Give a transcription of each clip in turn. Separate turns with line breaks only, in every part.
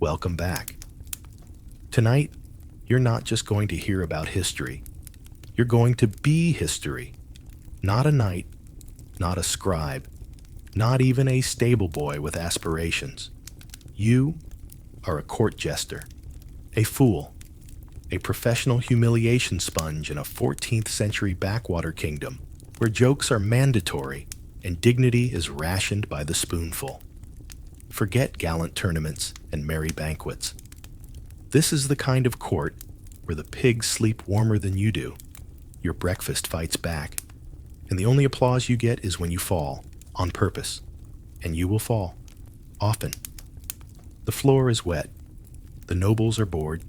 welcome back. Tonight, you're not just going to hear about history. You're going to be history. Not a knight, not a scribe, not even a stable boy with aspirations. You are a court jester, a fool, a professional humiliation sponge in a 14th century backwater kingdom where jokes are mandatory and dignity is rationed by the spoonful. Forget gallant tournaments and merry banquets. This is the kind of court where the pigs sleep warmer than you do. Your breakfast fights back, and the only applause you get is when you fall, on purpose. And you will fall, often. The floor is wet, the nobles are bored,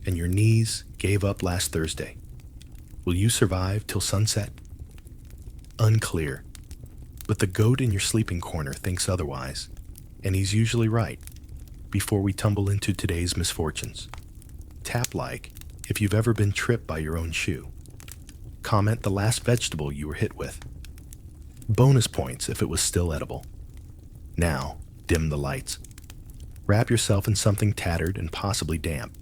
and your knees gave up last Thursday. Will you survive till sunset? Unclear. But the goat in your sleeping corner thinks otherwise, and he's usually right. Before we tumble into today's misfortunes, tap like if you've ever been tripped by your own shoe. Comment the last vegetable you were hit with. Bonus points if it was still edible. Now, dim the lights. Wrap yourself in something tattered and possibly damp.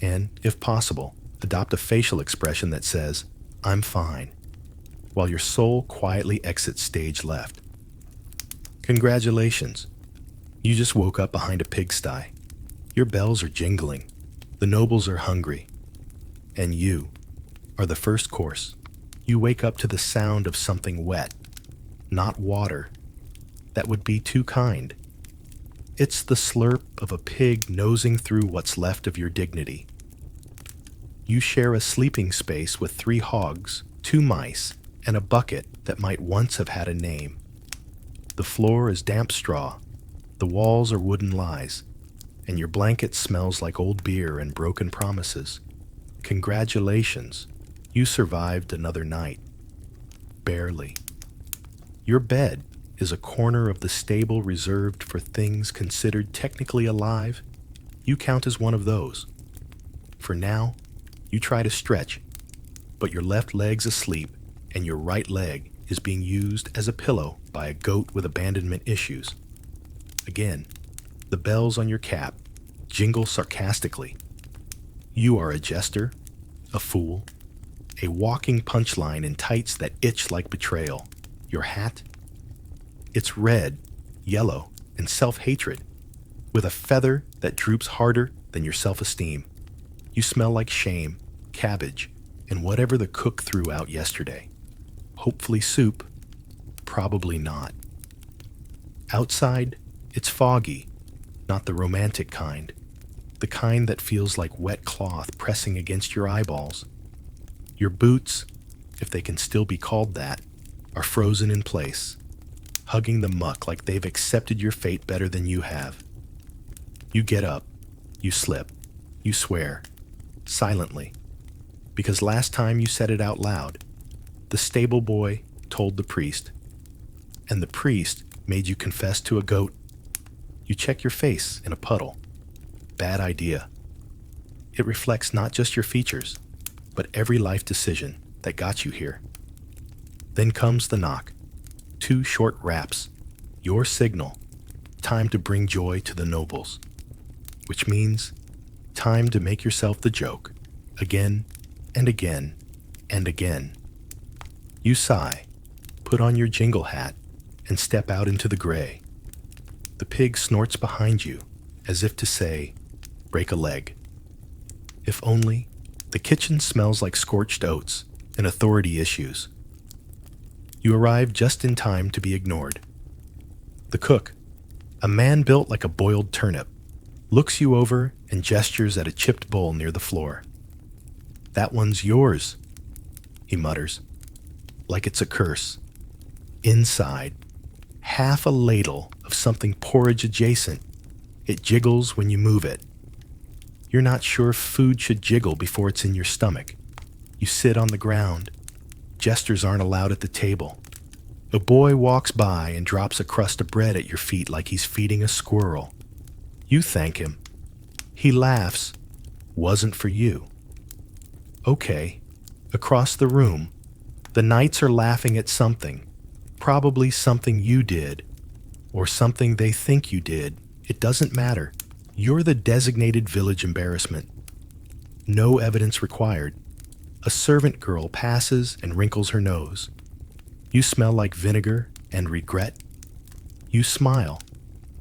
And, if possible, adopt a facial expression that says, "I'm fine," while your soul quietly exits stage left. Congratulations. You just woke up behind a pigsty. Your bells are jingling. The nobles are hungry. And you are the first course. You wake up to the sound of something wet, not water. That would be too kind. It's the slurp of a pig nosing through what's left of your dignity. You share a sleeping space with 3 hogs, 2 mice, and a bucket that might once have had a name. The floor is damp straw. The walls are wooden lies, and your blanket smells like old beer and broken promises. Congratulations, you survived another night. Barely. Your bed is a corner of the stable reserved for things considered technically alive. You count as one of those. For now, you try to stretch, but your left leg's asleep and your right leg is being used as a pillow by a goat with abandonment issues. Again, the bells on your cap jingle sarcastically. You are a jester, a fool, a walking punchline in tights that itch like betrayal. Your hat? It's red, yellow, and self-hatred, with a feather that droops harder than your self-esteem. You smell like shame, cabbage, and whatever the cook threw out yesterday. Hopefully soup, probably not. Outside, it's foggy, not the romantic kind. The kind that feels like wet cloth pressing against your eyeballs. Your boots, if they can still be called that, are frozen in place, hugging the muck like they've accepted your fate better than you have. You get up, you slip, you swear, silently, because last time you said it out loud, the stable boy told the priest, and the priest made you confess to a goat. You check your face in a puddle. Bad idea. It reflects not just your features, but every life decision that got you here. Then comes the knock. 2 short raps. Your signal. Time to bring joy to the nobles. Which means time to make yourself the joke. Again and again and again. You sigh, put on your jingle hat, and step out into the gray. The pig snorts behind you, as if to say, break a leg. If only, the kitchen smells like scorched oats and authority issues. You arrive just in time to be ignored. The cook, a man built like a boiled turnip, looks you over and gestures at a chipped bowl near the floor. "That one's yours," he mutters, like it's a curse. Inside, half a ladle of something porridge adjacent. It jiggles when you move it. You're not sure if food should jiggle before it's in your stomach. You sit on the ground. Jesters aren't allowed at the table. A boy walks by and drops a crust of bread at your feet like he's feeding a squirrel. You thank him. He laughs. Wasn't for you. Okay. Across the room, the knights are laughing at something. Probably something you did, or something they think you did. It doesn't matter. You're the designated village embarrassment. No evidence required. A servant girl passes and wrinkles her nose. You smell like vinegar and regret. You smile.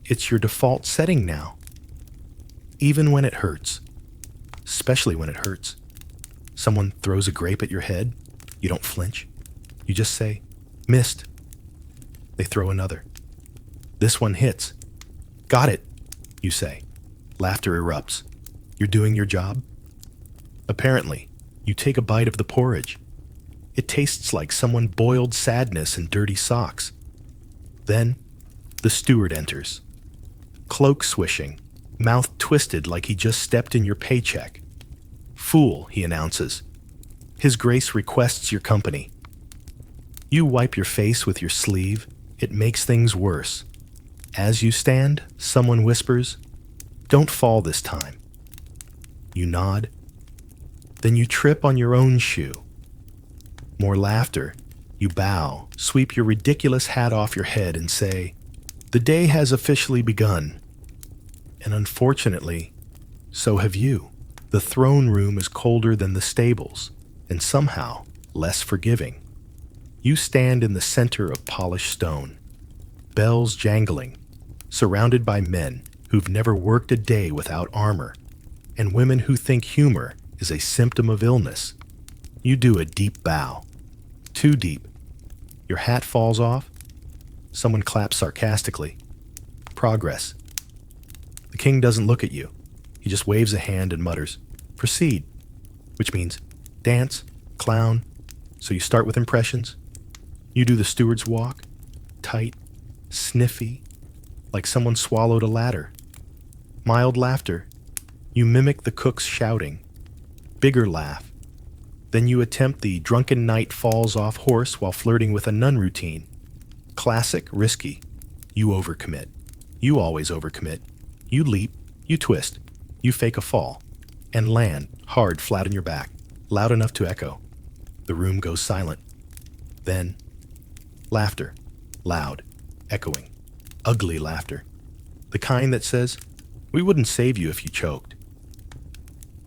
It's your default setting now. Even when it hurts. Especially when it hurts. Someone throws a grape at your head. You don't flinch. You just say, "Missed." They throw another. This one hits. "Got it," you say. Laughter erupts. You're doing your job? Apparently, you take a bite of the porridge. It tastes like someone boiled sadness in dirty socks. Then, the steward enters. Cloak swishing, mouth twisted like he just stepped in your paycheck. "Fool," he announces. "His Grace requests your company." You wipe your face with your sleeve. It makes things worse. As you stand, someone whispers, "Don't fall this time." You nod. Then you trip on your own shoe. More laughter. You bow, sweep your ridiculous hat off your head and say, "The day has officially begun." And unfortunately, so have you. The throne room is colder than the stables, and somehow less forgiving. You stand in the center of polished stone, bells jangling, surrounded by men who've never worked a day without armor, and women who think humor is a symptom of illness. You do a deep bow. Too deep. Your hat falls off. Someone claps sarcastically. Progress. The king doesn't look at you. He just waves a hand and mutters, "Proceed," which means dance, clown. So you start with impressions. You do the steward's walk, tight, sniffy, like someone swallowed a ladder. Mild laughter. You mimic the cook's shouting. Bigger laugh. Then you attempt the drunken knight falls off horse while flirting with a nun routine. Classic, risky. You overcommit. You always overcommit. You leap, you twist, you fake a fall, and land hard flat on your back, loud enough to echo. The room goes silent. Then, laughter. Loud, echoing, ugly laughter. The kind that says, "We wouldn't save you if you choked."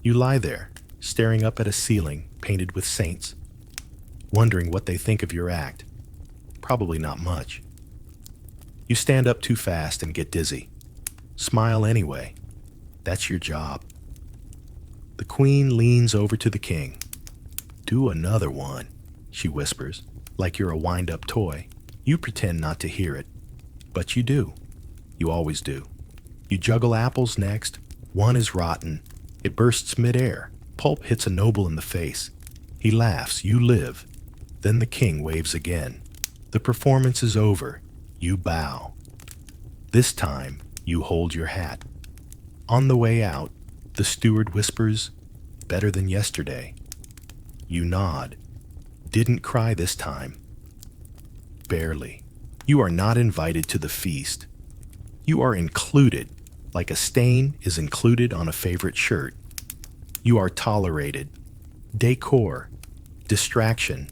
You lie there, staring up at a ceiling painted with saints, wondering what they think of your act. Probably not much. You stand up too fast and get dizzy. Smile anyway. That's your job. The queen leans over to the king. "Do another one," she whispers, like you're a wind-up toy. You pretend not to hear it, but you do. You always do. You juggle apples next. One is rotten. It bursts midair. Pulp hits a noble in the face. He laughs. You live. Then the king waves again. The performance is over. You bow. This time, you hold your hat. On the way out, the steward whispers, "Better than yesterday." You nod. Didn't cry this time. Barely. You are not invited to the feast. You are included, like a stain is included on a favorite shirt. You are tolerated. Decor. Distraction.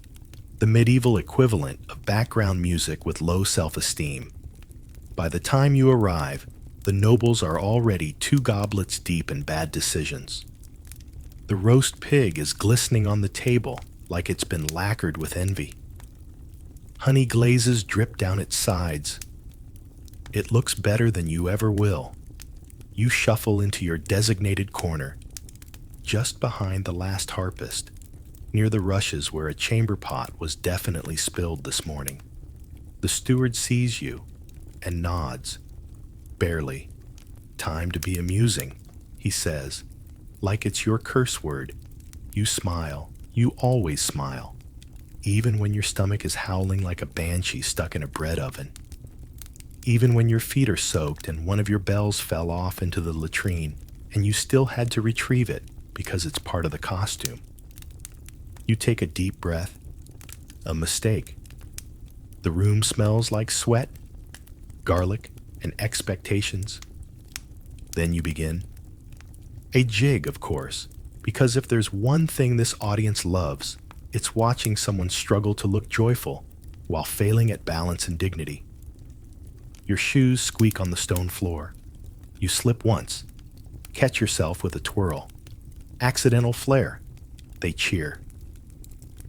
The medieval equivalent of background music with low self-esteem. By the time you arrive, the nobles are already 2 goblets deep in bad decisions. The roast pig is glistening on the table like it's been lacquered with envy. Honey glazes drip down its sides. It looks better than you ever will. You shuffle into your designated corner, just behind the last harpist, near the rushes where a chamber pot was definitely spilled this morning. The steward sees you and nods. Barely. "Time to be amusing," he says, like it's your curse word. You smile. You always smile, even when your stomach is howling like a banshee stuck in a bread oven. Even when your feet are soaked and one of your bells fell off into the latrine and you still had to retrieve it because it's part of the costume. You take a deep breath. A mistake. The room smells like sweat, garlic, and expectations. Then you begin. A jig, of course, because if there's one thing this audience loves, it's watching someone struggle to look joyful while failing at balance and dignity. Your shoes squeak on the stone floor. You slip once, Catch yourself with a twirl. Accidental flare. They cheer.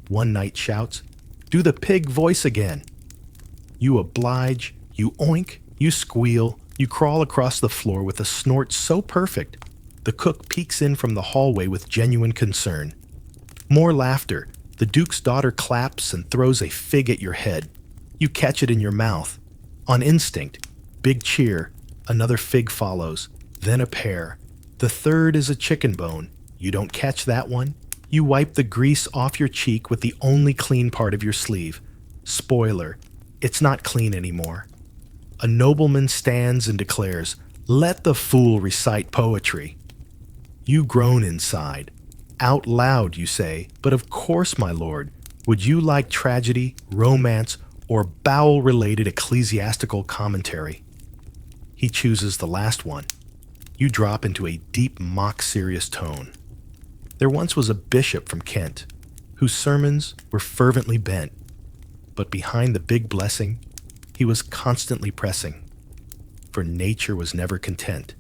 One knight shouts, "Do the pig voice again." You oblige, you oink, you squeal, you crawl across the floor with a snort so perfect. The cook peeks in from the hallway with genuine concern. More laughter. The Duke's daughter claps and throws a fig at your head. You catch it in your mouth. On instinct. Big cheer. Another fig follows. Then a pear. The third is a chicken bone. You don't catch that one. You wipe the grease off your cheek with the only clean part of your sleeve. Spoiler. It's not clean anymore. A nobleman stands and declares, "Let the fool recite poetry." You groan inside. Out loud you say, "But of course, my lord, would you like tragedy, romance, or bowel-related ecclesiastical commentary?" He chooses the last one. You drop into a deep mock-serious tone. There once was a bishop from Kent, whose sermons were fervently bent, but behind the big blessing, he was constantly pressing. For nature was never content.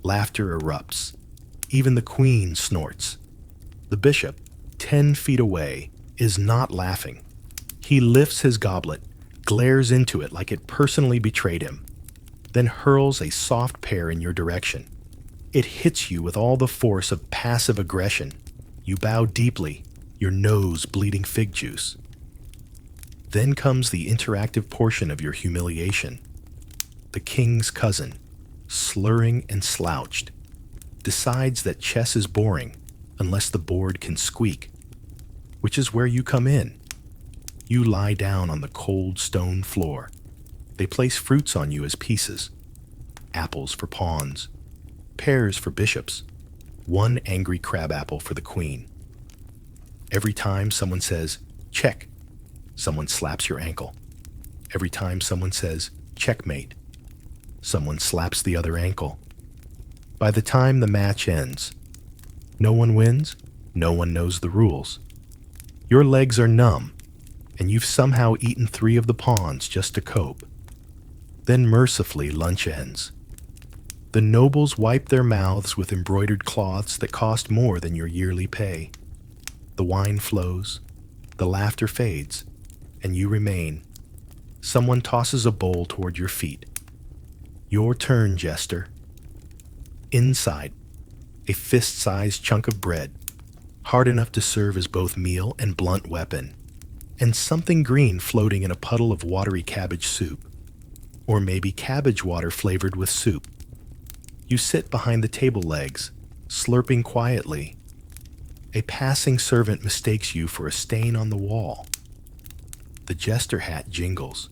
Laughter erupts. Even the queen snorts. The bishop, 10 feet away, is not laughing. He lifts his goblet, glares into it like it personally betrayed him, then hurls a soft pear in your direction. It hits you with all the force of passive aggression. You bow deeply, your nose bleeding fig juice. Then comes the interactive portion of your humiliation. The king's cousin, slurring and slouched, decides that chess is boring unless the board can squeak, which is where you come in. You lie down on the cold stone floor. They place fruits on you as pieces. Apples for pawns, pears for bishops, one angry crabapple for the queen. Every time someone says, "Check," someone slaps your ankle. Every time someone says, "Checkmate," someone slaps the other ankle. By the time the match ends, no one wins, no one knows the rules. Your legs are numb, and you've somehow eaten 3 of the pawns just to cope. Then mercifully lunch ends. The nobles wipe their mouths with embroidered cloths that cost more than your yearly pay. The wine flows, the laughter fades, and you remain. Someone tosses a bowl toward your feet. Your turn, Jester. Inside, a fist-sized chunk of bread, hard enough to serve as both meal and blunt weapon, and something green floating in a puddle of watery cabbage soup, or maybe cabbage water flavored with soup. You sit behind the table legs, slurping quietly. A passing servant mistakes you for a stain on the wall. The jester hat jingles.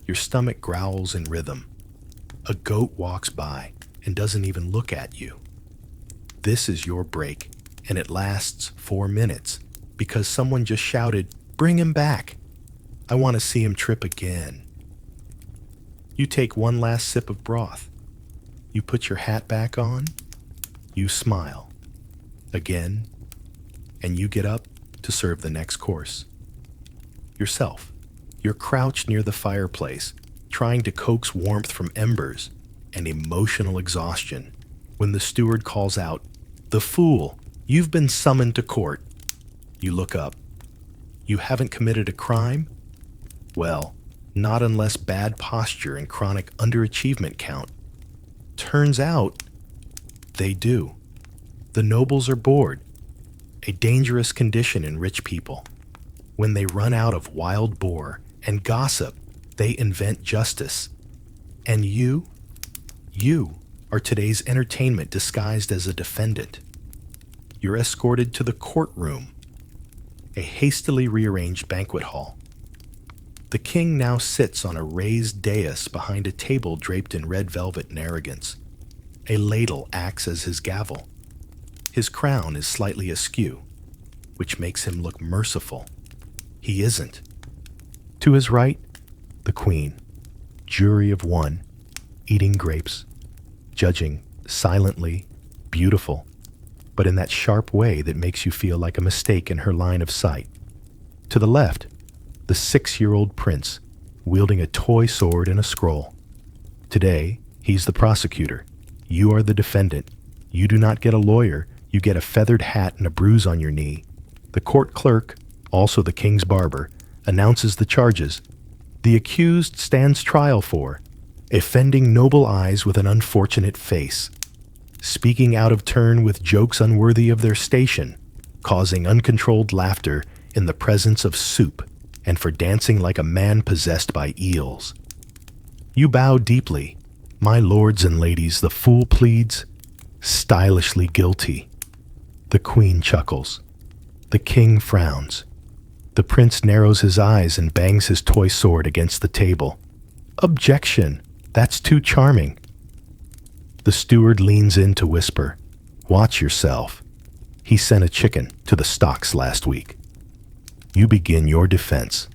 Your stomach growls in rhythm. A goat walks by and doesn't even look at you. This is your break, and it lasts 4 minutes because someone just shouted, "Bring him back. I want to see him trip again." You take one last sip of broth. You put your hat back on. You smile. Again. And you get up to serve the next course. Yourself. You're crouched near the fireplace, trying to coax warmth from embers and emotional exhaustion, when the steward calls out, "The fool, you've been summoned to court." You look up. You haven't committed a crime? Well, not unless bad posture and chronic underachievement count. Turns out, they do. The nobles are bored, a dangerous condition in rich people. When they run out of wild boar and gossip, they invent justice. And you are today's entertainment disguised as a defendant. You're escorted to the courtroom, a hastily rearranged banquet hall. The king now sits on a raised dais behind a table draped in red velvet and arrogance. A ladle acts as his gavel. His crown is slightly askew, which makes him look merciful. He isn't. To his right, the queen, jury of one, eating grapes, judging silently, beautiful, but in that sharp way that makes you feel like a mistake in her line of sight. To the left, the 6-year-old prince, wielding a toy sword and a scroll. Today, he's the prosecutor. You are the defendant. You do not get a lawyer, you get a feathered hat and a bruise on your knee. The court clerk, also the king's barber, announces the charges. The accused stands trial for offending noble eyes with an unfortunate face, speaking out of turn with jokes unworthy of their station, causing uncontrolled laughter in the presence of soup, and for dancing like a man possessed by eels. You bow deeply. My lords and ladies, the fool pleads, stylishly guilty. The queen chuckles. The king frowns. The prince narrows his eyes and bangs his toy sword against the table. Objection! That's too charming. The steward leans in to whisper, watch yourself. He sent a chicken to the stocks last week. You begin your defense.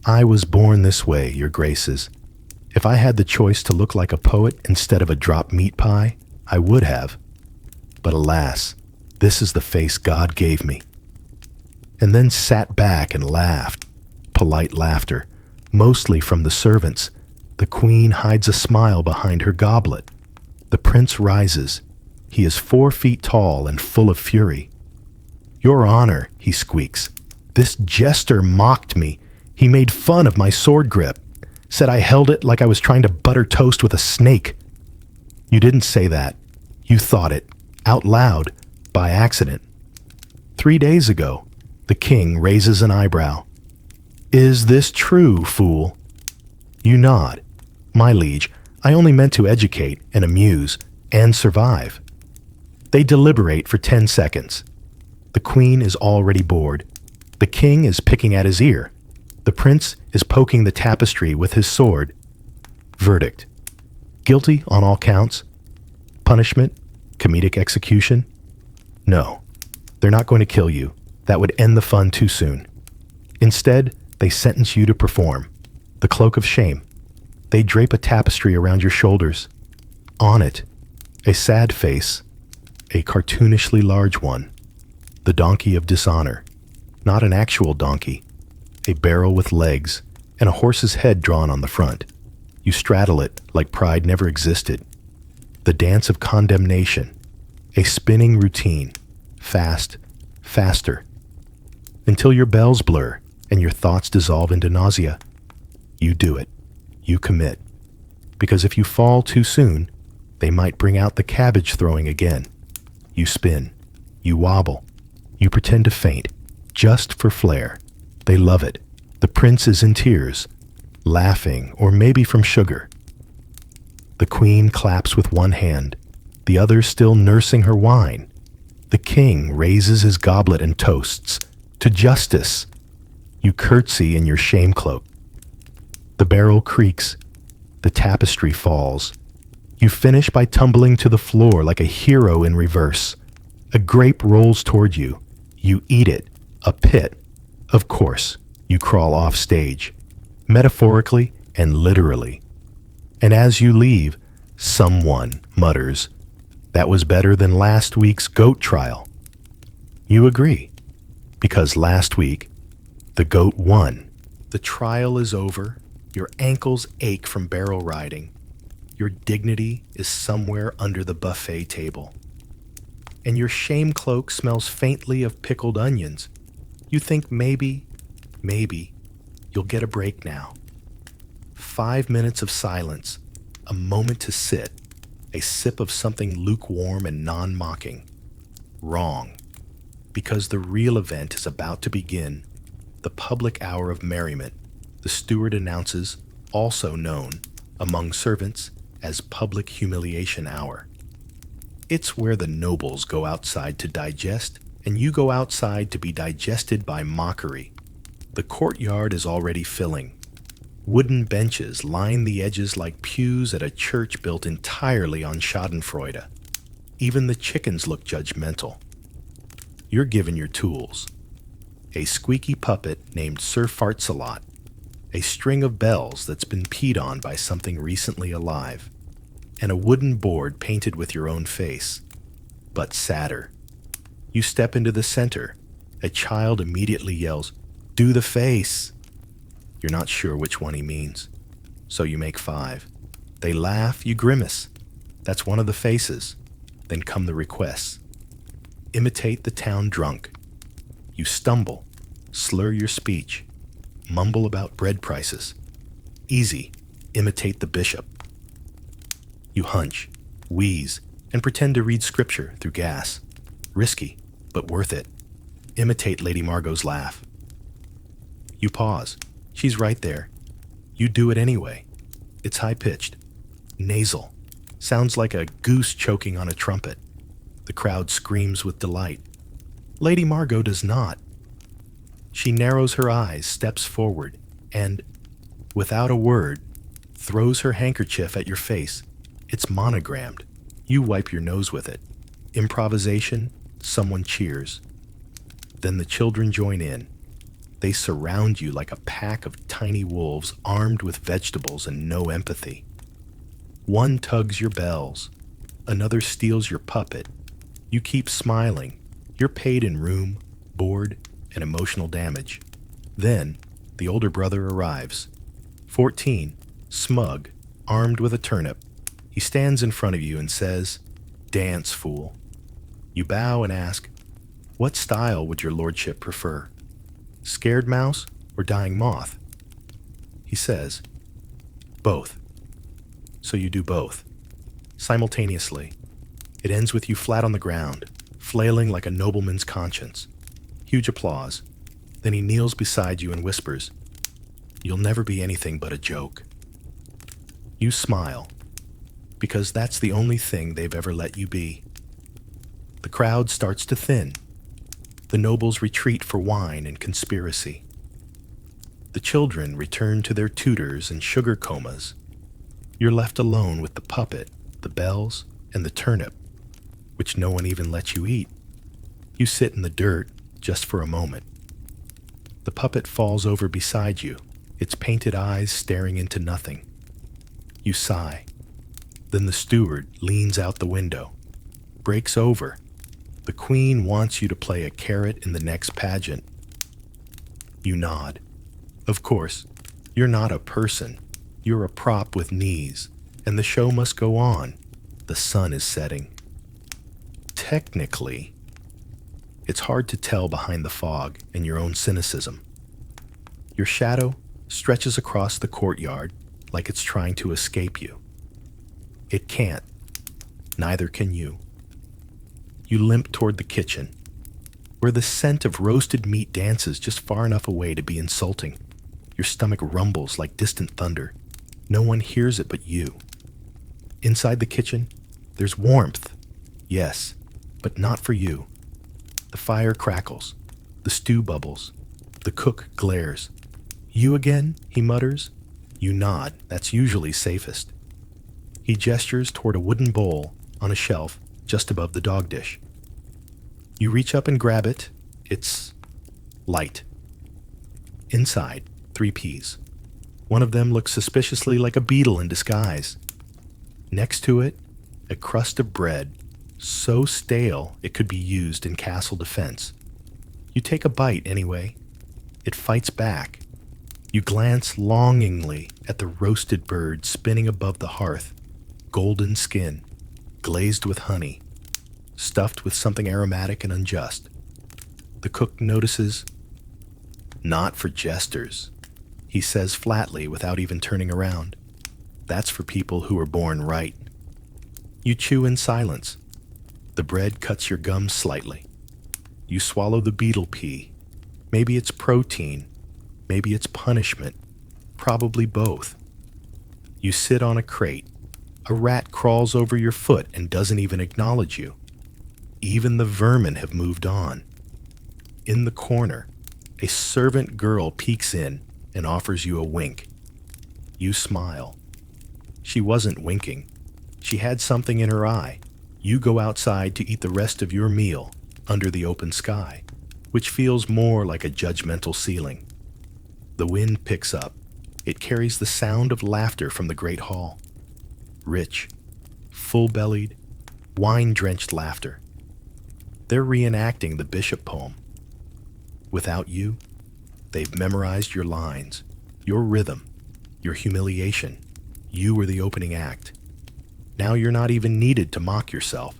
I was born this way, your graces. If I had the choice to look like a poet instead of a drop meat pie, I would have. But alas, this is the face God gave me. And then sat back and laughed. Polite laughter, mostly from the servants. The queen hides a smile behind her goblet. The prince rises. He is 4 feet tall and full of fury. Your honor, he squeaks. This jester mocked me. He made fun of my sword grip. Said I held it like I was trying to butter toast with a snake. You didn't say that. You thought it, out loud, by accident. 3 days ago, the king raises an eyebrow. Is this true, fool? You nod. My liege, I only meant to educate and amuse and survive. They deliberate for 10 seconds. The queen is already bored. The king is picking at his ear. The prince is poking the tapestry with his sword. Verdict. Guilty on all counts. Punishment, comedic execution. No, they're not going to kill you. That would end the fun too soon. Instead, they sentence you to perform. The cloak of shame. They drape a tapestry around your shoulders. On it, a sad face, a cartoonishly large one. The donkey of dishonor. Not an actual donkey. A barrel with legs and a horse's head drawn on the front. You straddle it like pride never existed. The dance of condemnation. A spinning routine. Fast, faster. Until your bells blur and your thoughts dissolve into nausea. You do it. You commit. Because if you fall too soon, they might bring out the cabbage throwing again. You spin. You wobble. You pretend to faint, just for flair. They love it. The prince is in tears, laughing, or maybe from sugar. The queen claps with one hand, the other still nursing her wine. The king raises his goblet and toasts, to justice. You curtsy in your shame cloak. The barrel creaks. The tapestry falls. You finish by tumbling to the floor like a hero in reverse. A grape rolls toward you. You eat it. A pit. Of course, you crawl off stage, metaphorically and literally. And as you leave, someone mutters, that was better than last week's goat trial. You agree, because last week, the goat won. The trial is over. Your ankles ache from barrel riding. Your dignity is somewhere under the buffet table. And your shame cloak smells faintly of pickled onions. You think maybe, you'll get a break now. 5 minutes of silence, a moment to sit, a sip of something lukewarm and non-mocking. Wrong. Because the real event is about to begin, the public hour of merriment, the steward announces, also known among servants as public humiliation hour. It's where the nobles go outside to digest, and you go outside to be digested by mockery. The courtyard is already filling. Wooden benches line the edges like pews at a church built entirely on schadenfreude. Even the chickens look judgmental. You're given your tools. A squeaky puppet named Sir Fartsalot, a string of bells that's been peed on by something recently alive, and a wooden board painted with your own face, but sadder. You step into the center. A child immediately yells, "Do the face!" You're not sure which one he means, so you make 5. They laugh, you grimace. That's one of the faces. Then come the requests. Imitate the town drunk. You stumble, slur your speech, mumble about bread prices. Easy, imitate the bishop. You hunch, wheeze, and pretend to read scripture through gas. Risky, but worth it. Imitate Lady Margot's laugh. You pause. She's right there. You do it anyway. It's high-pitched, nasal. Sounds like a goose choking on a trumpet. The crowd screams with delight. Lady Margot does not. She narrows her eyes, steps forward, and, without a word, throws her handkerchief at your face. It's monogrammed. You wipe your nose with it. Improvisation, someone cheers. Then the children join in. They surround you like a pack of tiny wolves armed with vegetables and no empathy. One tugs your bells. Another steals your puppet. You keep smiling. You're paid in room, board, and emotional damage. Then, the older brother arrives. 14, smug, armed with a turnip. He stands in front of you and says, "Dance, fool." You bow and ask, "What style would your lordship prefer? Scared mouse or dying moth?" He says, "Both." So you do both. Simultaneously. It ends with you flat on the ground, flailing like a nobleman's conscience. Huge applause. Then he kneels beside you and whispers, "You'll never be anything but a joke." You smile, because that's the only thing they've ever let you be. The crowd starts to thin. The nobles retreat for wine and conspiracy. The children return to their tutors and sugar comas. You're left alone with the puppet, the bells, and the turnip, which no one even lets you eat. You sit in the dirt just for a moment. The puppet falls over beside you, its painted eyes staring into nothing. You sigh. Then the steward leans out the window, breaks over. The queen wants you to play a carrot in the next pageant. You nod. Of course, you're not a person. You're a prop with knees, and the show must go on. The sun is setting. Technically, it's hard to tell behind the fog and your own cynicism. Your shadow stretches across the courtyard like it's trying to escape you. It can't. Neither can you. You limp toward the kitchen, where the scent of roasted meat dances just far enough away to be insulting. Your stomach rumbles like distant thunder. No one hears it but you. Inside the kitchen, there's warmth. Yes, but not for you. The fire crackles. The stew bubbles. The cook glares. "You again?" he mutters. You nod. That's usually safest. He gestures toward a wooden bowl on a shelf just above the dog dish. You reach up and grab it. It's light. Inside, 3 peas. One of them looks suspiciously like a beetle in disguise. Next to it, a crust of bread, so stale it could be used in castle defense. You take a bite anyway. It fights back. You glance longingly at the roasted bird spinning above the hearth, golden skin, glazed with honey, stuffed with something aromatic and unjust. The cook notices, "Not for jesters," he says flatly without even turning around. "That's for people who are born right." You chew in silence. The bread cuts your gums slightly. You swallow the beetle pea. Maybe it's protein. Maybe it's punishment. Probably both. You sit on a crate. A rat crawls over your foot and doesn't even acknowledge you. Even the vermin have moved on. In the corner, a servant girl peeks in and offers you a wink. You smile. She wasn't winking. She had something in her eye. You go outside to eat the rest of your meal under the open sky, which feels more like a judgmental ceiling. The wind picks up. It carries the sound of laughter from the great hall. Rich, full-bellied, wine-drenched laughter. They're reenacting the bishop poem. Without you, they've memorized your lines, your rhythm, your humiliation. You were the opening act. Now you're not even needed to mock yourself.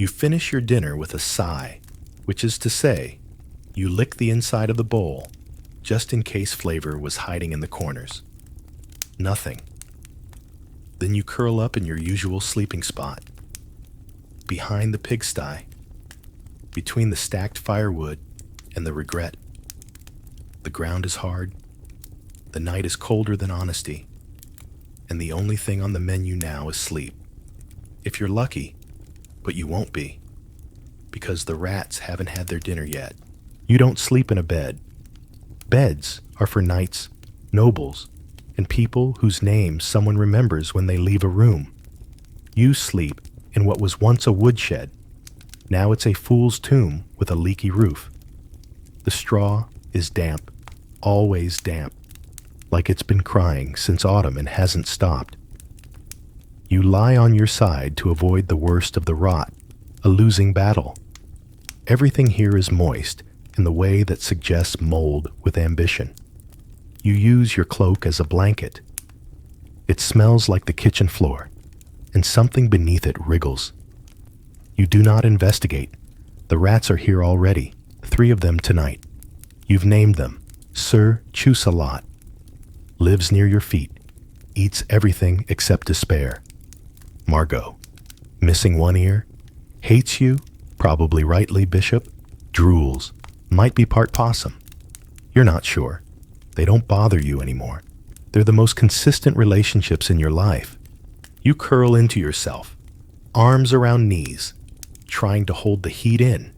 You finish your dinner with a sigh, which is to say, you lick the inside of the bowl, just in case flavor was hiding in the corners. Nothing. Then you curl up in your usual sleeping spot, behind the pigsty, between the stacked firewood and the regret. The ground is hard, the night is colder than honesty, and the only thing on the menu now is sleep. If you're lucky, but you won't be, because the rats haven't had their dinner yet. You don't sleep in a bed. Beds are for knights, nobles, and people whose names someone remembers when they leave a room. You sleep in what was once a woodshed. Now it's a fool's tomb with a leaky roof. The straw is damp, always damp, like it's been crying since autumn and hasn't stopped. You lie on your side to avoid the worst of the rot, a losing battle. Everything here is moist in the way that suggests mold with ambition. You use your cloak as a blanket. It smells like the kitchen floor, and something beneath it wriggles. You do not investigate. The rats are here already, 3 of them tonight. You've named them. Sir Chews-a-lot. Lives near your feet, eats everything except despair. Margot, missing one ear, hates you, probably rightly, Bishop, drools, might be part possum. You're not sure. They don't bother you anymore. They're the most consistent relationships in your life. You curl into yourself, arms around knees, trying to hold the heat in.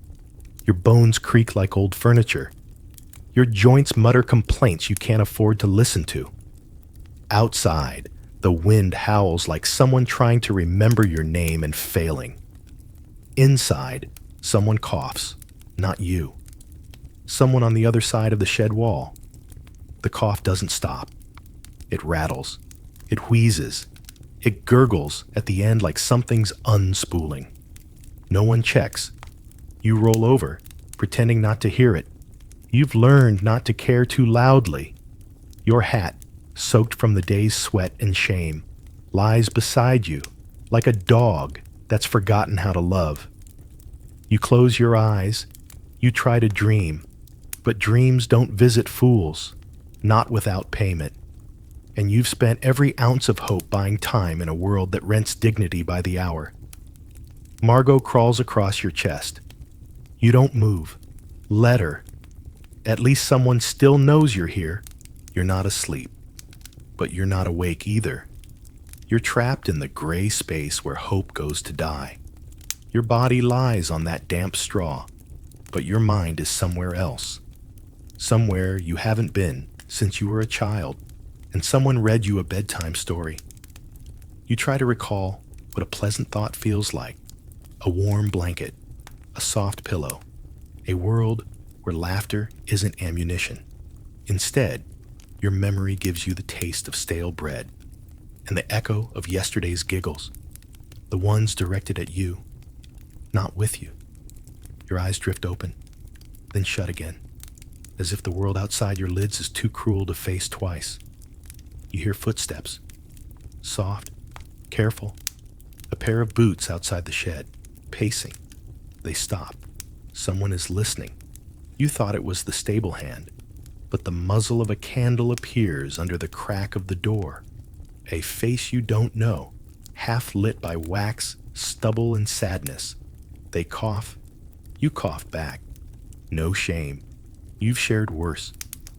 Your bones creak like old furniture. Your joints mutter complaints you can't afford to listen to. Outside, the wind howls like someone trying to remember your name and failing. Inside, someone coughs, not you. Someone on the other side of the shed wall. The cough doesn't stop. It rattles. It wheezes. It gurgles at the end like something's unspooling. No one checks. You roll over, pretending not to hear it. You've learned not to care too loudly. Your hat, soaked from the day's sweat and shame, lies beside you like a dog that's forgotten how to love. You close your eyes. You try to dream, but dreams don't visit fools, not without payment. And you've spent every ounce of hope buying time in a world that rents dignity by the hour. Margot crawls across your chest. You don't move. Let her. At least someone still knows you're here. You're not asleep. But you're not awake either. You're trapped in the gray space where hope goes to die. Your body lies on that damp straw, but your mind is somewhere else. Somewhere you haven't been since you were a child, and someone read you a bedtime story. You try to recall what a pleasant thought feels like. A warm blanket, a soft pillow, a world where laughter isn't ammunition. Instead, your memory gives you the taste of stale bread and the echo of yesterday's giggles, the ones directed at you, not with you. Your eyes drift open, then shut again, as if the world outside your lids is too cruel to face twice. You hear footsteps, soft, careful, a pair of boots outside the shed, pacing. They stop. Someone is listening. You thought it was the stable hand, but the muzzle of a candle appears under the crack of the door. A face you don't know, half lit by wax, stubble, and sadness. They cough. You cough back. No shame. You've shared worse.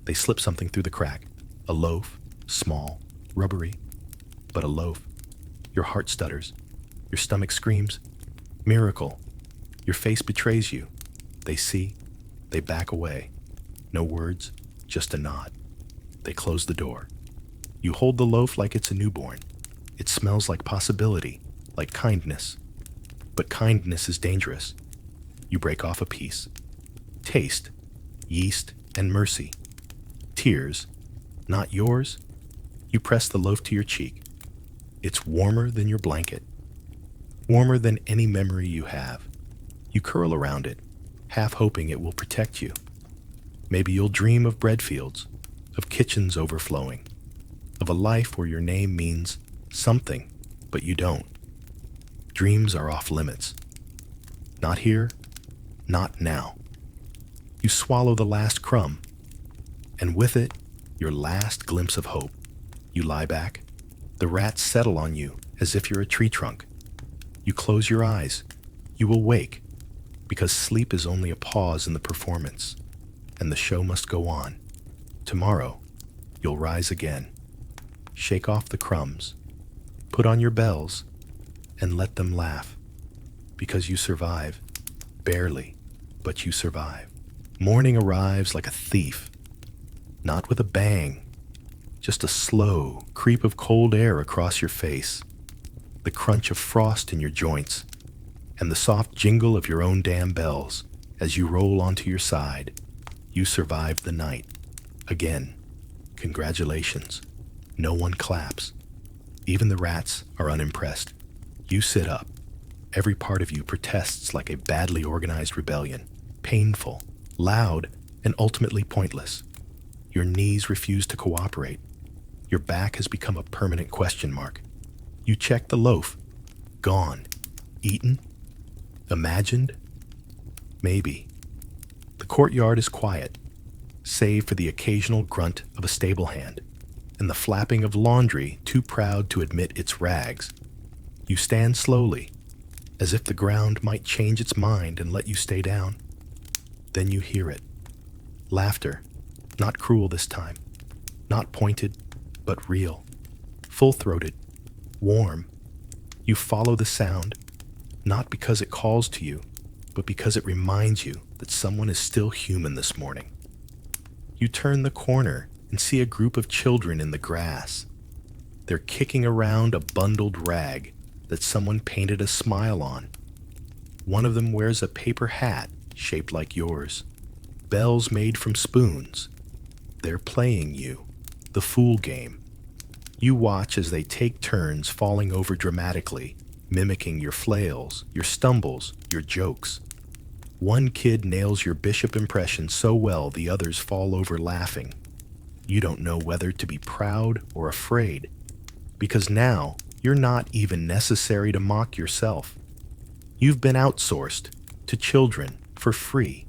They slip something through the crack. A loaf, small, rubbery, but a loaf. Your heart stutters. Your stomach screams. Miracle. Your face betrays you. They see. They back away. No words, just a nod. They close the door. You hold the loaf like it's a newborn. It smells like possibility, like kindness. But kindness is dangerous. You break off a piece. Taste, yeast, and mercy. Tears, not yours. You press the loaf to your cheek. It's warmer than your blanket. Warmer than any memory you have. You curl around it, half hoping it will protect you. Maybe you'll dream of bread fields, of kitchens overflowing, of a life where your name means something, but you don't. Dreams are off limits. Not here, not now. You swallow the last crumb, and with it, your last glimpse of hope. You lie back. The rats settle on you as if you're a tree trunk. You close your eyes. You will wake, because sleep is only a pause in the performance, and the show must go on. Tomorrow, you'll rise again. Shake off the crumbs. Put on your bells, and let them laugh, because you survive. Barely, but you survive. Morning arrives like a thief, not with a bang, just a slow creep of cold air across your face, the crunch of frost in your joints, and the soft jingle of your own damn bells as you roll onto your side. You survived the night. Again, congratulations. No one claps. Even the rats are unimpressed. You sit up. Every part of you protests like a badly organized rebellion, painful, loud, and ultimately pointless. Your knees refuse to cooperate. Your back has become a permanent question mark. You check the loaf. Gone. Eaten? Imagined? Maybe. The courtyard is quiet, save for the occasional grunt of a stable hand and the flapping of laundry too proud to admit its rags. You stand slowly, as if the ground might change its mind and let you stay down. Then you hear it. Laughter, not cruel this time, not pointed, but real, full-throated, warm. You follow the sound, not because it calls to you, but because it reminds you that someone is still human this morning. You turn the corner and see a group of children in the grass. They're kicking around a bundled rag that someone painted a smile on. One of them wears a paper hat shaped like yours, bells made from spoons. They're playing you, the fool game. You watch as they take turns falling over dramatically, mimicking your flails, your stumbles, your jokes. One kid nails your bishop impression so well the others fall over laughing. You don't know whether to be proud or afraid, because now you're not even necessary to mock yourself. You've been outsourced to children for free.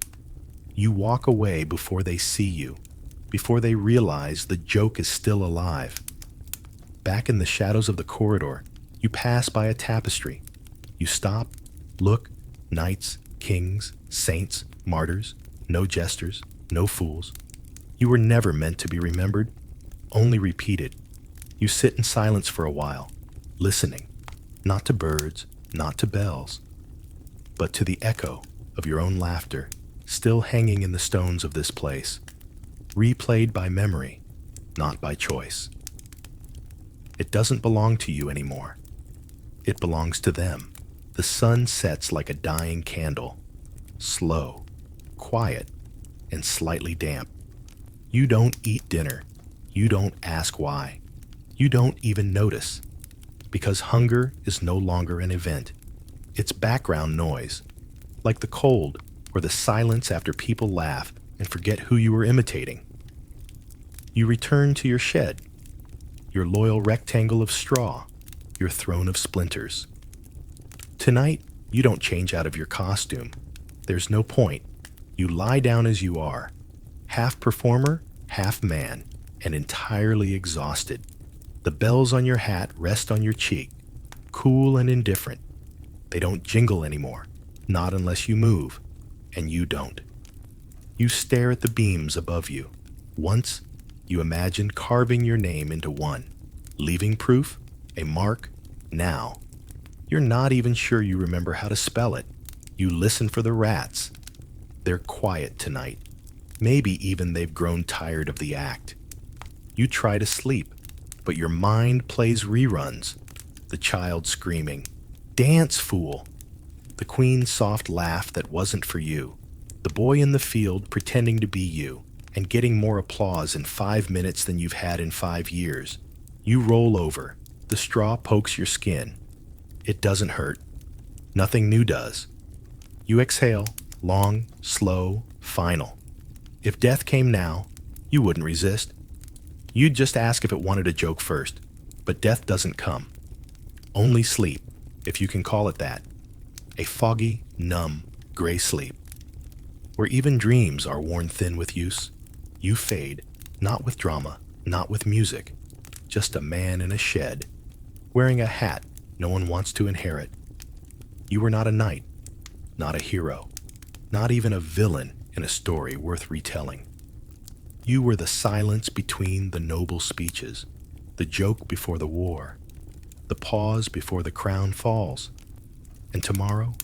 You walk away before they see you, before they realize the joke is still alive. Back in the shadows of the corridor, you pass by a tapestry. You stop, look, knights, kings, saints, martyrs, no jesters, no fools. You were never meant to be remembered, only repeated. You sit in silence for a while, listening, not to birds, not to bells, but to the echo of your own laughter, still hanging in the stones of this place, replayed by memory, not by choice. It doesn't belong to you anymore. It belongs to them. The sun sets like a dying candle, slow, quiet, and slightly damp. You don't eat dinner. You don't ask why. You don't even notice, because hunger is no longer an event. It's background noise, like the cold or the silence after people laugh and forget who you were imitating. You return to your shed, your loyal rectangle of straw, your throne of splinters. Tonight, you don't change out of your costume. There's no point. You lie down as you are, half performer, half man, and entirely exhausted. The bells on your hat rest on your cheek, cool and indifferent. They don't jingle anymore, not unless you move, and you don't. You stare at the beams above you. Once, you imagined carving your name into one, leaving proof, a mark. Now, you're not even sure you remember how to spell it. You listen for the rats. They're quiet tonight. Maybe even they've grown tired of the act. You try to sleep, but your mind plays reruns. The child screaming, "Dance, fool!" The queen's soft laugh that wasn't for you. The boy in the field pretending to be you and getting more applause in 5 minutes than you've had in 5 years. You roll over. The straw pokes your skin. It doesn't hurt. Nothing new does. You exhale, long, slow, final. If death came now, you wouldn't resist. You'd just ask if it wanted a joke first, but death doesn't come. Only sleep, if you can call it that. a foggy, numb, gray sleep, where even dreams are worn thin with use. You fade, not with drama, not with music, just a man in a shed, wearing a hat no one wants to inherit. You were not a knight, not a hero, not even a villain in a story worth retelling. You were the silence between the noble speeches, the joke before the war, the pause before the crown falls. And tomorrow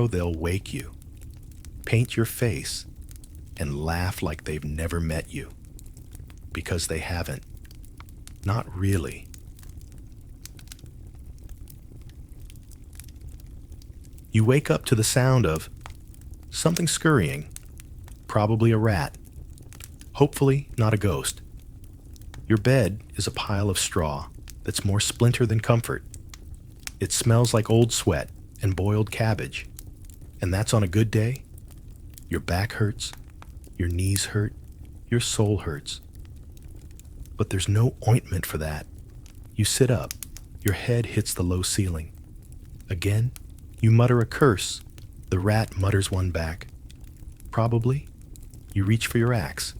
they'll wake you, paint your face, and laugh like they've never met you. Because they haven't. Not really. You wake up to the sound of something scurrying, probably a rat, hopefully not a ghost. Your bed is a pile of straw that's more splinter than comfort. It smells like old sweat and boiled cabbage, and that's on a good day. Your back hurts, your knees hurt, your soul hurts. But there's no ointment for that. You sit up, your head hits the low ceiling. Again, you mutter a curse. The rat mutters one back. Probably, you reach for your axe.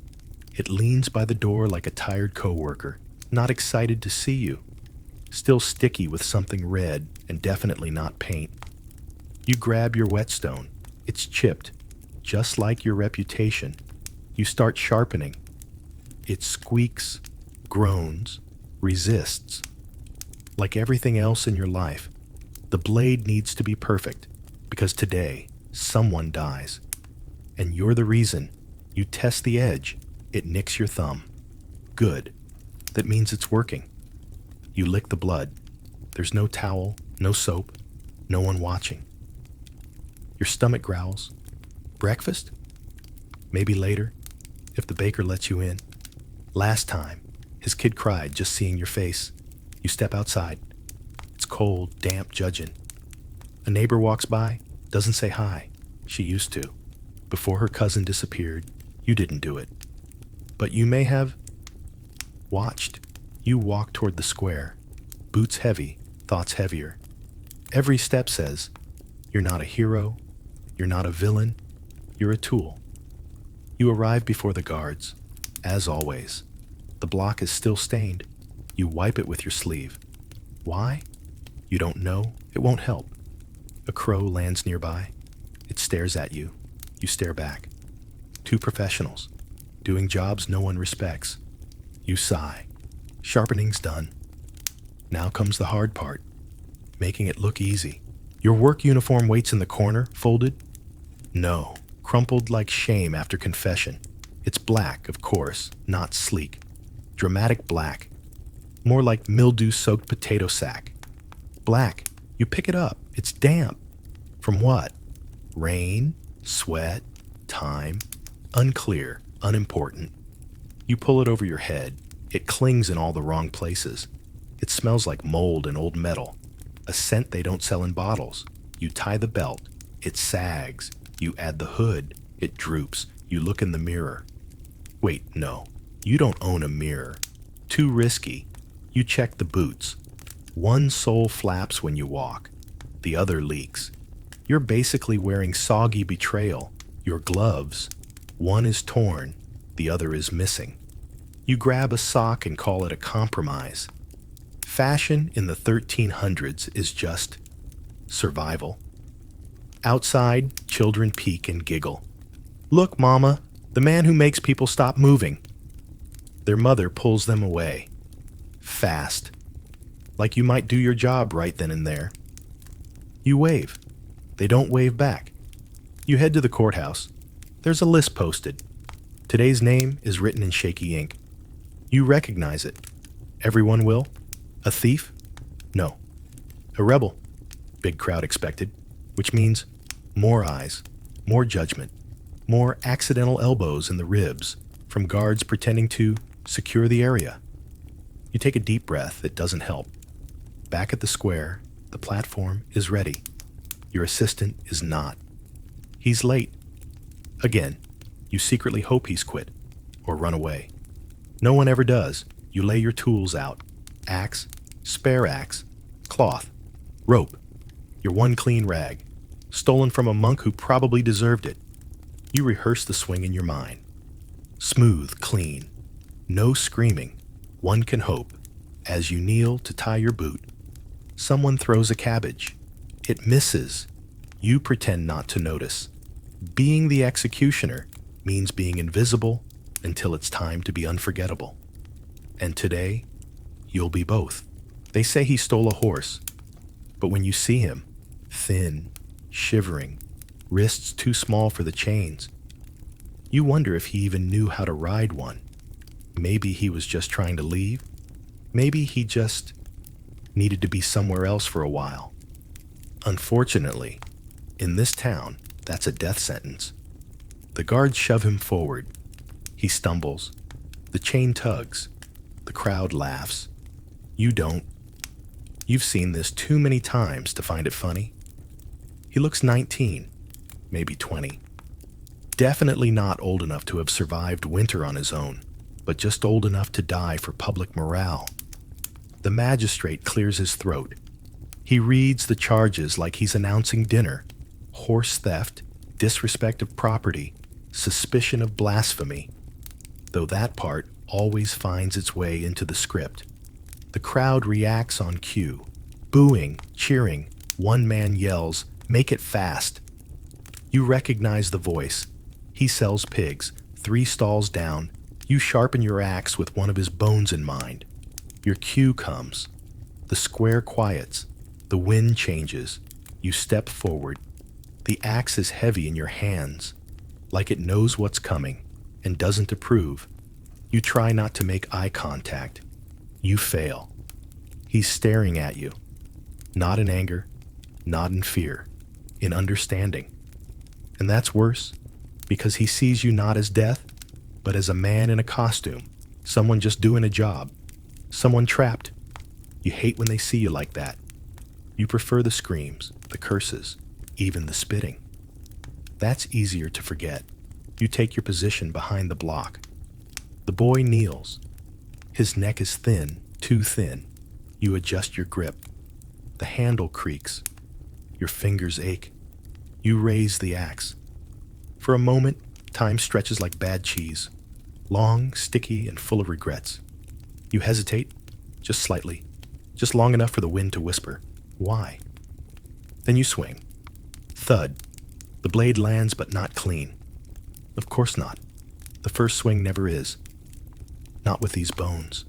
It leans by the door like a tired coworker, not excited to see you, still sticky with something red and definitely not paint. You grab your whetstone. It's chipped, just like your reputation. You start sharpening. It squeaks, groans, resists. Like everything else in your life, the blade needs to be perfect, because today, someone dies. And you're the reason. You test the edge. It nicks your thumb. Good. That means it's working. You lick the blood. There's no towel, no soap, no one watching. Your stomach growls. Breakfast? Maybe later, if the baker lets you in. Last time, his kid cried just seeing your face. You step outside. It's cold, damp, judging. A neighbor walks by, doesn't say hi. She used to. Before her cousin disappeared, you didn't do it. But you may have watched. You walk toward the square. Boots heavy, thoughts heavier. Every step says, you're not a hero, you're not a villain, you're a tool. You arrive before the guards. As always, the block is still stained. You wipe it with your sleeve. Why? You don't know. It won't help. A crow lands nearby. It stares at you. You stare back. Two professionals, doing jobs no one respects. You sigh. Sharpening's done. Now comes the hard part, making it look easy. Your work uniform waits in the corner, folded? No, crumpled like shame after confession. It's black, of course, not sleek. Dramatic black. More like mildew-soaked potato sack. Black. You pick it up. It's damp. From what? Rain? Sweat? Time? Unclear. Unimportant. You pull it over your head. It clings in all the wrong places. It smells like mold and old metal. A scent they don't sell in bottles. You tie the belt. It sags. You add the hood. It droops. You look in the mirror. Wait, no. You don't own a mirror. Too risky. You check the boots. One sole flaps when you walk. The other leaks. You're basically wearing soggy betrayal. Your gloves. One is torn. The other is missing. You grab a sock and call it a compromise. Fashion in the 1300s is just survival. Outside, children peek and giggle. Look, Mama, the man who makes people stop moving. Their mother pulls them away. Fast. Like you might do your job right then and there. You wave. They don't wave back. You head to the courthouse. There's a list posted. Today's name is written in shaky ink. You recognize it. Everyone will. A thief? No. A rebel? Big crowd expected. Which means more eyes, more judgment, more accidental elbows in the ribs from guards pretending to secure the area. You take a deep breath. It doesn't help. Back at the square, the platform is ready. Your assistant is not. He's late. Again, you secretly hope he's quit or run away. No one ever does. You lay your tools out. Axe, spare axe, cloth, rope. your one clean rag, stolen from a monk who probably deserved it. You rehearse the swing in your mind. Smooth, clean, no screaming. One can hope. As you kneel to tie your boot, someone throws a cabbage. It misses. You pretend not to notice. Being the executioner means being invisible until it's time to be unforgettable. And today, you'll be both. They say he stole a horse, but when you see him, thin, shivering, wrists too small for the chains, you wonder if he even knew how to ride one. Maybe he was just trying to leave. Maybe he just needed to be somewhere else for a while. Unfortunately, in this town, that's a death sentence. The guards shove him forward. He stumbles. The chain tugs. The crowd laughs. You don't. You've seen this too many times to find it funny. He looks 19, maybe 20. Definitely not old enough to have survived winter on his own, but just old enough to die for public morale. The magistrate clears his throat. He reads the charges like he's announcing dinner: horse theft, disrespect of property, suspicion of blasphemy. Though that part always finds its way into the script. The crowd reacts on cue. Booing, cheering. One man yells, "Make it fast." You recognize the voice. He sells pigs. 3 stalls down. You sharpen your axe with one of his bones in mind. Your cue comes. The square quiets. The wind changes. You step forward. The axe is heavy in your hands, like it knows what's coming and doesn't approve. You try not to make eye contact. You fail. He's staring at you, not in anger, not in fear, in understanding. And that's worse, because he sees you not as death, but as a man in a costume, someone just doing a job, someone trapped. You hate when they see you like that. You prefer the screams, the curses, even the spitting. That's easier to forget. You take your position behind the block. The boy kneels. His neck is thin, too thin. You adjust your grip. The handle creaks. Your fingers ache. You raise the axe. For a moment, time stretches like bad cheese. Long, sticky, and full of regrets. You hesitate, just slightly, just long enough for the wind to whisper, "Why?" Then you swing. Thud. The blade lands but not clean. Of course not. The first swing never is. Not with these bones.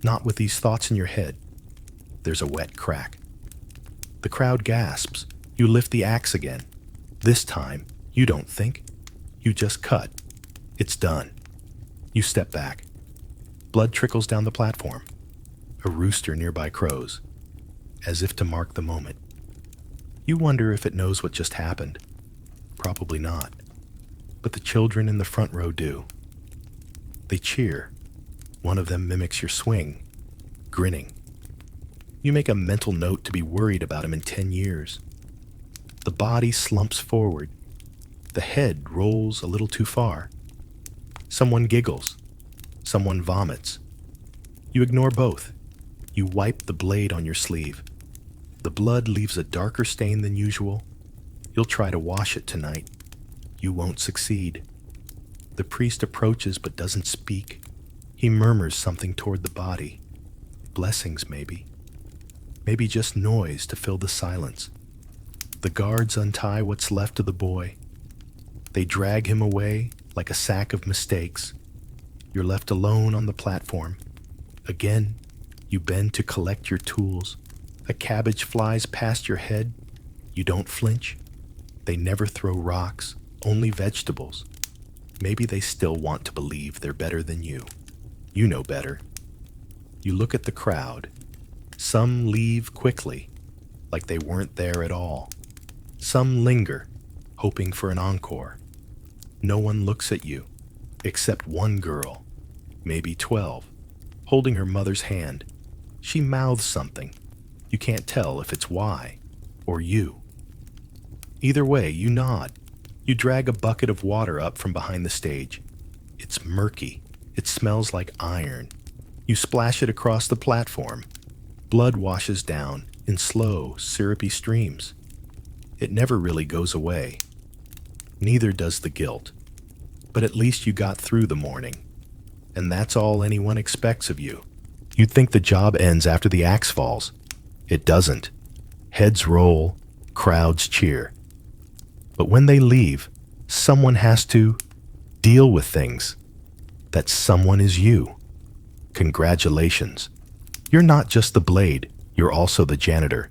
Not with these thoughts in your head. There's a wet crack. The crowd gasps. You lift the axe again. This time, you don't think. You just cut. It's done. You step back. Blood trickles down the platform. A rooster nearby crows, as if to mark the moment. You wonder if it knows what just happened. Probably not. But the children in the front row do. They cheer. One of them mimics your swing, grinning. You make a mental note to be worried about him in 10 years. The body slumps forward. The head rolls a little too far. Someone giggles. Someone vomits. You ignore both. You wipe the blade on your sleeve. The blood leaves a darker stain than usual. You'll try to wash it tonight. You won't succeed. The priest approaches but doesn't speak. He murmurs something toward the body. Blessings, maybe. Maybe just noise to fill the silence. The guards untie what's left of the boy. They drag him away like a sack of mistakes. You're left alone on the platform. Again, you bend to collect your tools. A cabbage flies past your head. You don't flinch. They never throw rocks, only vegetables. Maybe they still want to believe they're better than you. You know better. You look at the crowd. Some leave quickly, like they weren't there at all. Some linger, hoping for an encore. No one looks at you, except one girl, maybe 12, holding her mother's hand. She mouths something. You can't tell if it's why or you. Either way, you nod. You drag a bucket of water up from behind the stage. It's murky. It smells like iron. You splash it across the platform. Blood washes down. in slow, syrupy streams. It never really goes away. Neither does the guilt. But at least you got through the morning. And that's all anyone expects of you. You'd think the job ends after the axe falls. It doesn't. Heads roll, crowds cheer. But when they leave, someone has to deal with things. That someone is you. Congratulations. You're not just the blade, you're also the janitor.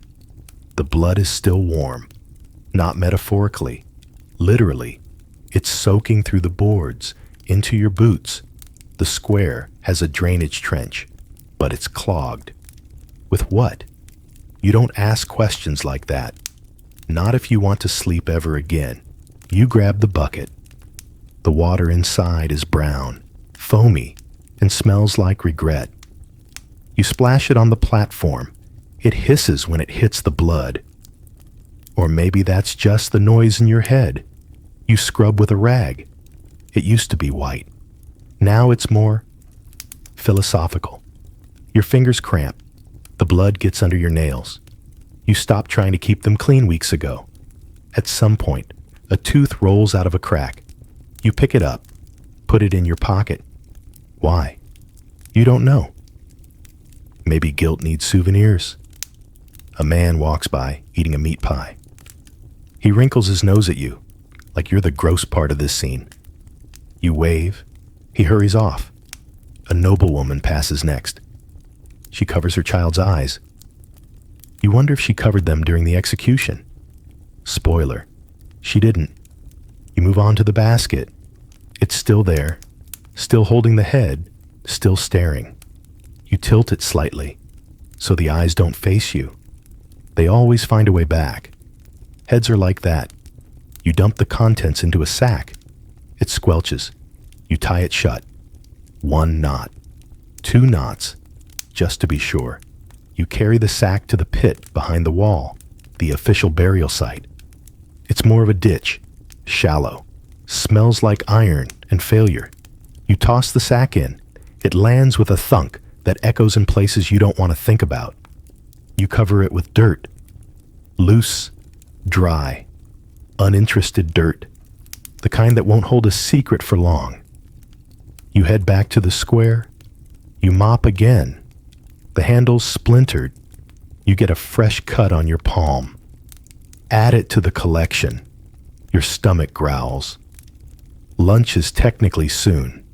The blood is still warm. Not metaphorically. Literally. It's soaking through the boards, into your boots. The square has a drainage trench, but it's clogged. With what? You don't ask questions like that. Not if you want to sleep ever again. You grab the bucket. The water inside is brown, foamy, and smells like regret. You splash it on the platform. It hisses when it hits the blood. Or maybe that's just the noise in your head. You scrub with a rag. It used to be white. Now it's more philosophical. Your fingers cramp. The blood gets under your nails. You stopped trying to keep them clean weeks ago. At some point, a tooth rolls out of a crack. You pick it up, put it in your pocket. Why? You don't know. Maybe guilt needs souvenirs. A man walks by, eating a meat pie. He wrinkles his nose at you, like you're the gross part of this scene. You wave. He hurries off. A noblewoman passes next. She covers her child's eyes. You wonder if she covered them during the execution. Spoiler, she didn't. You move on to the basket. It's still there, still holding the head, still staring. You tilt it slightly, so the eyes don't face you. They always find a way back. Heads are like that. You dump the contents into a sack. It squelches. You tie it shut. 1 knot. 2 knots. Just to be sure. You carry the sack to the pit behind the wall, the official burial site. It's more of a ditch, shallow, smells like iron and failure. You toss the sack in. It lands with a thunk that echoes in places you don't want to think about. You cover it with dirt. Loose, dry, uninterested dirt. The kind that won't hold a secret for long. You head back to the square. You mop again. The handle's splintered. You get a fresh cut on your palm. Add it to the collection. Your stomach growls. Lunch is technically soon,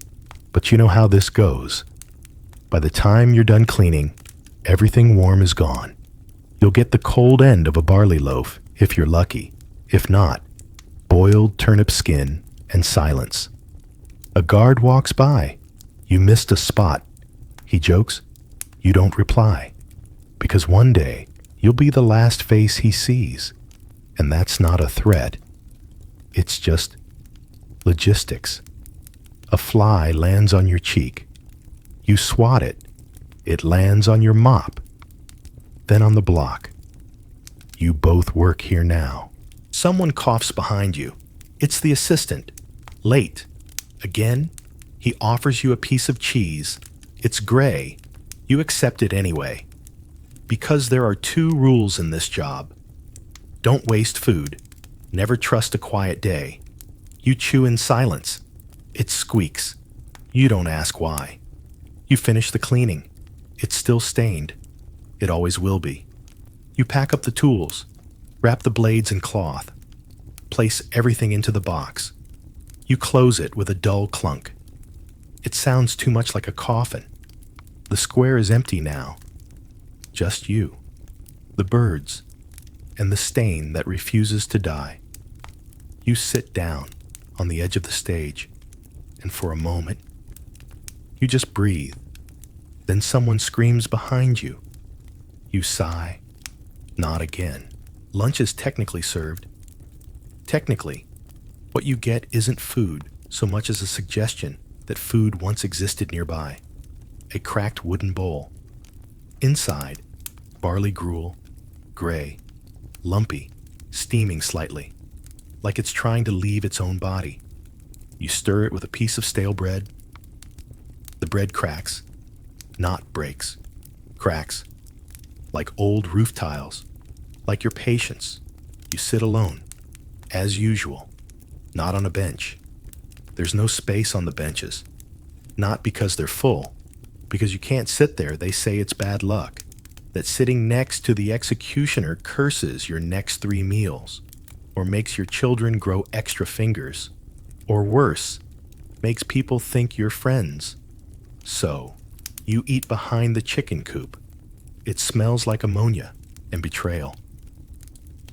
but you know how this goes. By the time you're done cleaning, everything warm is gone. You'll get the cold end of a barley loaf, if you're lucky. If not, boiled turnip skin and silence. A guard walks by. You missed a spot. He jokes. You don't reply. Because one day, you'll be the last face he sees. And that's not a threat. It's just logistics. A fly lands on your cheek. You swat it. It lands on your mop. Then on the block. You both work here now. Someone coughs behind you. It's the assistant. Late. Again, he offers you a piece of cheese. It's gray. You accept it anyway. Because there are 2 rules in this job. Don't waste food. Never trust a quiet day. You chew in silence. It squeaks. You don't ask why. You finish the cleaning. It's still stained. It always will be. You pack up the tools. Wrap the blades in cloth. Place everything into the box. You close it with a dull clunk. It sounds too much like a coffin. The square is empty now. Just you, the birds, and the stain that refuses to die. You sit down on the edge of the stage, and for a moment, you just breathe. Then someone screams behind you. You sigh. Not again. Lunch is technically served. Technically, what you get isn't food so much as a suggestion that food once existed nearby. A cracked wooden bowl. Inside, barley gruel, gray, lumpy, steaming slightly, like it's trying to leave its own body. You stir it with a piece of stale bread. The bread cracks, not breaks, cracks. like old roof tiles, like your patience. You sit alone, as usual, not on a bench. There's no space on the benches, not because they're full, because you can't sit there. They say it's bad luck, that sitting next to the executioner curses your next 3 meals, or makes your children grow extra fingers, or worse, makes people think you're friends. So, you eat behind the chicken coop. It smells like ammonia and betrayal.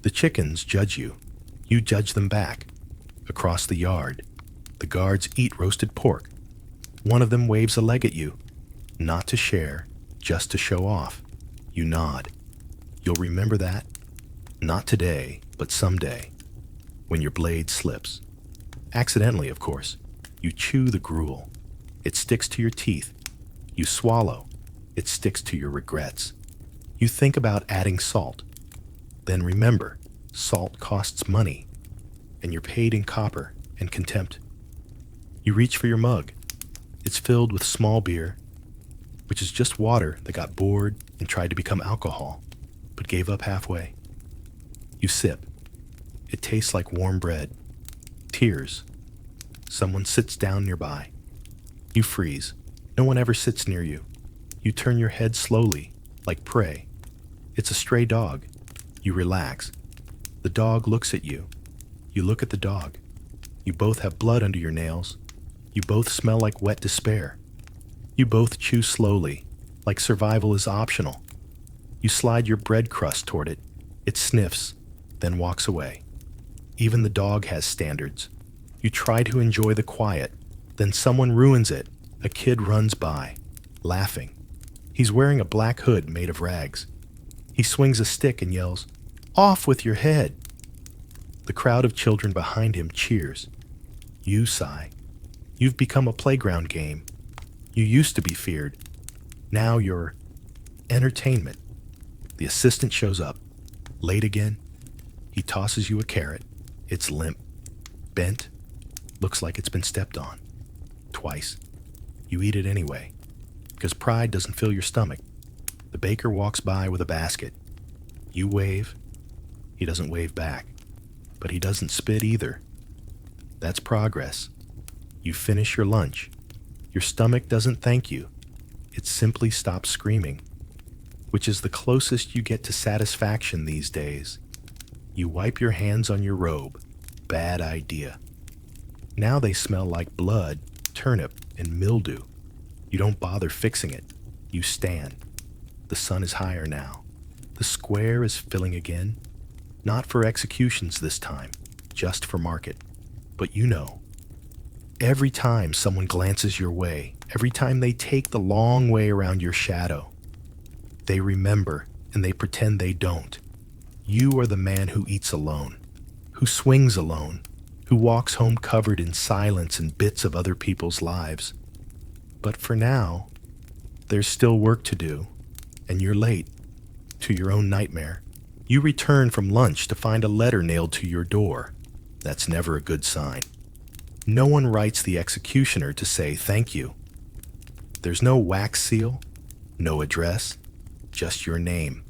The chickens judge you. You judge them back. Across the yard, the guards eat roasted pork. One of them waves a leg at you, not to share, just to show off. You nod. You'll remember that, not today, but someday, when your blade slips. Accidentally, of course. You chew the gruel. It sticks to your teeth. You swallow. It sticks to your regrets. You think about adding salt. Then remember, salt costs money, and you're paid in copper and contempt. You reach for your mug. It's filled with small beer, which is just water that got bored and tried to become alcohol, but gave up halfway. You sip. It tastes like warm bread. Tears. Someone sits down nearby. You freeze. No one ever sits near you. You turn your head slowly, like prey. It's a stray dog. You relax. The dog looks at you. You look at the dog. You both have blood under your nails. You both smell like wet despair. You both chew slowly, like survival is optional. You slide your bread crust toward it. It sniffs, then walks away. Even the dog has standards. You try to enjoy the quiet, then someone ruins it. A kid runs by, laughing. He's wearing a black hood made of rags. He swings a stick and yells, "Off with your head!" The crowd of children behind him cheers. You sigh. You've become a playground game. You used to be feared. Now you're entertainment. The assistant shows up. Late again? He tosses you a carrot. It's limp, bent, looks like it's been stepped on. Twice. You eat it anyway, because pride doesn't fill your stomach. The baker walks by with a basket. You wave. He doesn't wave back, but he doesn't spit either. That's progress. You finish your lunch. Your stomach doesn't thank you. It simply stops screaming, which is the closest you get to satisfaction these days. You wipe your hands on your robe. Bad idea. Now they smell like blood, turnip, and mildew. You don't bother fixing it. You stand. The sun is higher now. The square is filling again. Not for executions this time, just for market. But you know, every time someone glances your way, every time they take the long way around your shadow, they remember and they pretend they don't. You are the man who eats alone, who swings alone, who walks home covered in silence and bits of other people's lives. But for now, there's still work to do, and you're late to your own nightmare. You return from lunch to find a letter nailed to your door. That's never a good sign. No one writes the executioner to say thank you. There's no wax seal, no address, just your name.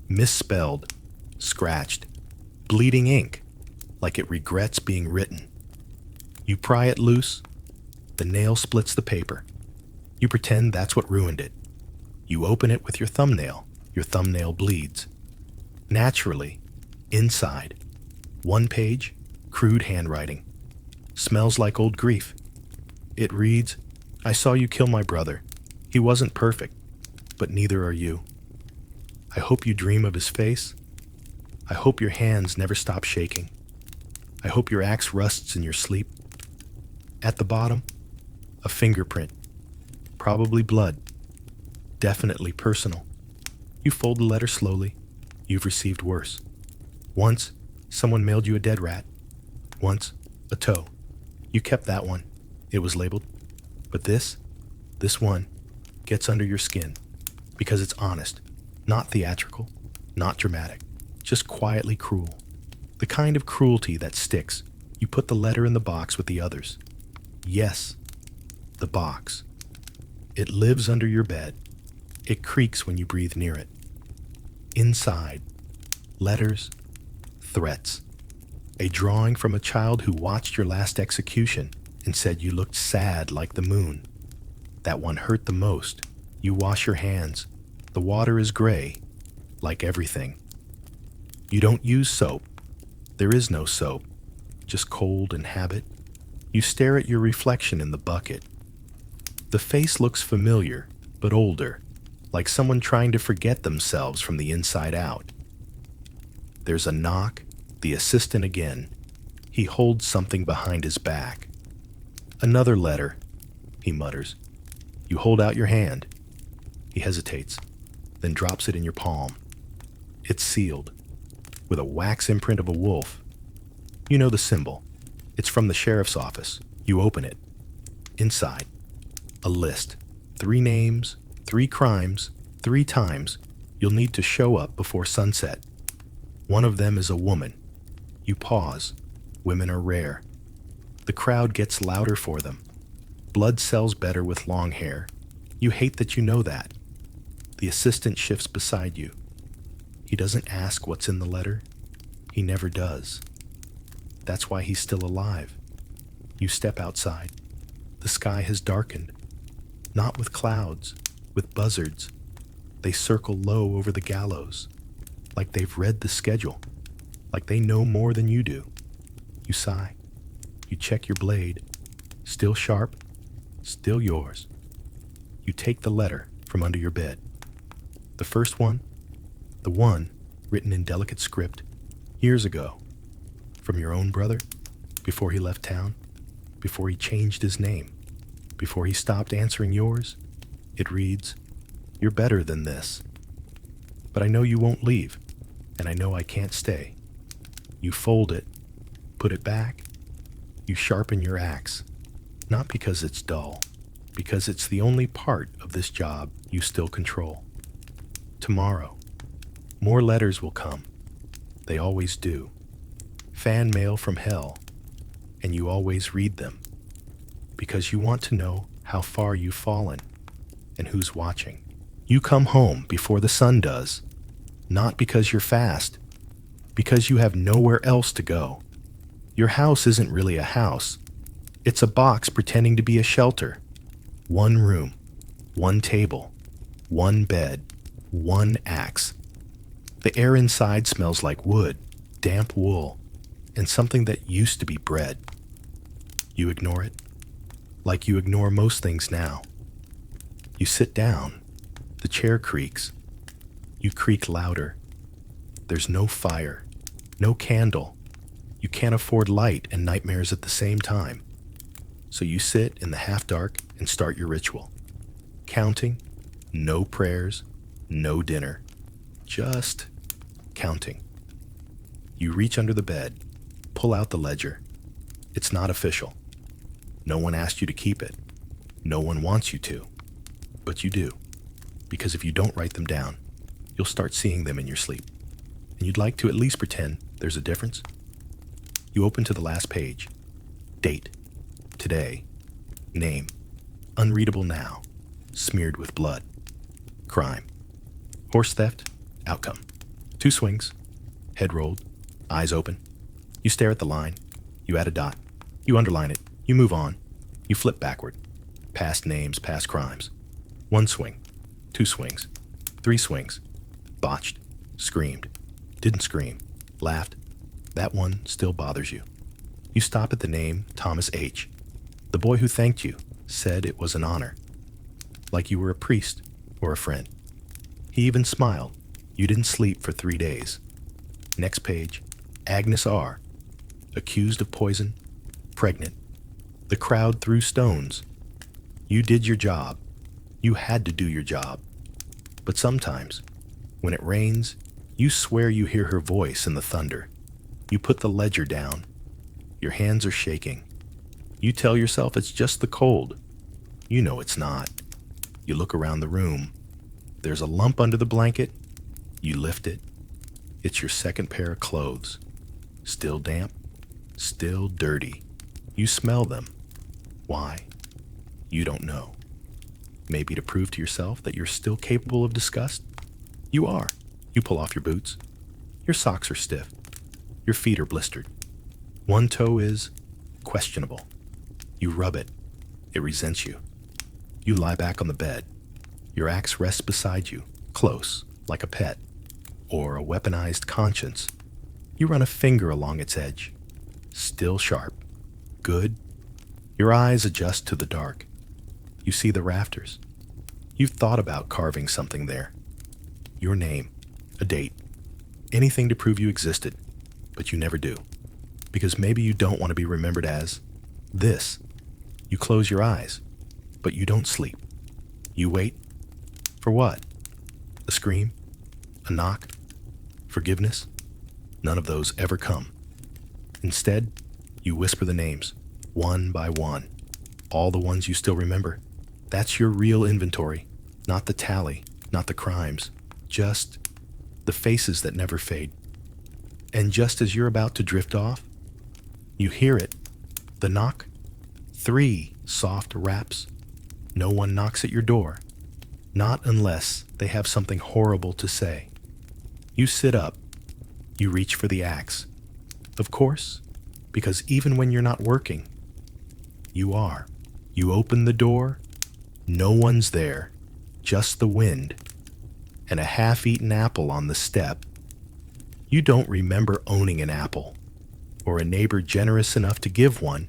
Misspelled, scratched, bleeding ink, like it regrets being written. You pry it loose, the nail splits the paper. You pretend that's what ruined it. You open it with your thumbnail bleeds. Naturally, inside, one page, crude handwriting. Smells like old grief. It reads, "I saw you kill my brother. He wasn't perfect, but neither are you. I hope you dream of his face. I hope your hands never stop shaking. I hope your axe rusts in your sleep." At the bottom, a fingerprint. Probably blood. Definitely personal. You fold the letter slowly. You've received worse. Once, someone mailed you a dead rat. Once, a toe. You kept that one. It was labeled. But this one, gets under your skin because it's honest, not theatrical, not dramatic, just quietly cruel. The kind of cruelty that sticks. You put the letter in the box with the others. Yes, the box. It lives under your bed. It creaks when you breathe near it. Inside, letters, threats. A drawing from a child who watched your last execution and said you looked sad like the moon. That one hurt the most. You wash your hands. The water is gray, like everything. You don't use soap. There is no soap, just cold and habit. You stare at your reflection in the bucket. The face looks familiar, but older, like someone trying to forget themselves from the inside out. There's a knock, the assistant again. He holds something behind his back. Another letter, he mutters. You hold out your hand. He hesitates, then drops it in your palm. It's sealed, with a wax imprint of a wolf. You know the symbol. It's from the sheriff's office. You open it. Inside, a list. 3 names, 3 crimes, 3 times you'll need to show up before sunset. One of them is a woman. You pause. Women are rare. The crowd gets louder for them. Blood sells better with long hair. You hate that you know that. The assistant shifts beside you. He doesn't ask what's in the letter. He never does. That's why he's still alive. You step outside. The sky has darkened. Not with clouds, with buzzards. They circle low over the gallows, like they've read the schedule, like they know more than you do. You sigh. You check your blade. Still sharp, still yours. You take the letter from under your bed. The first one, the one written in delicate script years ago, from your own brother, before he left town, before he changed his name, before he stopped answering yours. It reads, "You're better than this. But I know you won't leave, and I know I can't stay." You fold it, put it back. You sharpen your axe, not because it's dull, because it's the only part of this job you still control. Tomorrow, more letters will come. They always do. Fan mail from hell, and you always read them, because you want to know how far you've fallen and who's watching. You come home before the sun does, not because you're fast, because you have nowhere else to go. Your house isn't really a house. It's a box pretending to be a shelter. 1 room, 1 table, 1 bed, 1 axe. The air inside smells like wood, damp wool, and something that used to be bread. You ignore it, like you ignore most things now. You sit down. The chair creaks. You creak louder. There's no fire, no candle. You can't afford light and nightmares at the same time. So you sit in the half-dark and start your ritual. Counting, no prayers, no dinner. Just counting. You reach under the bed, pull out the ledger. It's not official. No one asked you to keep it. No one wants you to. But you do. Because if you don't write them down, you'll start seeing them in your sleep. And you'd like to at least pretend there's a difference. You open to the last page. Date. Today. Name. Unreadable now. Smeared with blood. Crime. Horse theft. Outcome. 2 swings. Head rolled. Eyes open. You stare at the line. You add a dot. You underline it. You move on. You flip backward. Past names, past crimes. 1 swing. 2 swings. 3 swings. Botched. Screamed. Didn't scream. Laughed. That one still bothers you. You stop at the name Thomas H. The boy who thanked you said it was an honor. Like you were a priest or a friend. He even smiled. You didn't sleep for 3 days. Next page. Agnes R. Accused of poison. Pregnant. The crowd threw stones. You did your job. You had to do your job. But sometimes, when it rains, you swear you hear her voice in the thunder. You put the ledger down. Your hands are shaking. You tell yourself it's just the cold. You know it's not. You look around the room. There's a lump under the blanket. You lift it. It's your second pair of clothes. Still damp. Still dirty. You smell them. Why? You don't know. Maybe to prove to yourself that you're still capable of disgust? You are. You pull off your boots. Your socks are stiff. Your feet are blistered. One toe is questionable. You rub it. It resents you. You lie back on the bed. Your axe rests beside you, close, like a pet, or a weaponized conscience. You run a finger along its edge. Still sharp. Good. Your eyes adjust to the dark. You see the rafters. You've thought about carving something there. Your name, a date, anything to prove you existed, but you never do. Because maybe you don't want to be remembered as this. You close your eyes, but you don't sleep. You wait. For what? A scream? A knock? Forgiveness? None of those ever come. Instead, you whisper the names, one by one. All the ones you still remember. That's your real inventory. Not the tally, not the crimes. Just the faces that never fade. And just as you're about to drift off, you hear it. The knock. 3 soft raps. No one knocks at your door. Not unless they have something horrible to say. You sit up. You reach for the axe. Of course, because even when you're not working, you are. You open the door. No one's there. Just the wind. And a half-eaten apple on the step. You don't remember owning an apple, or a neighbor generous enough to give one.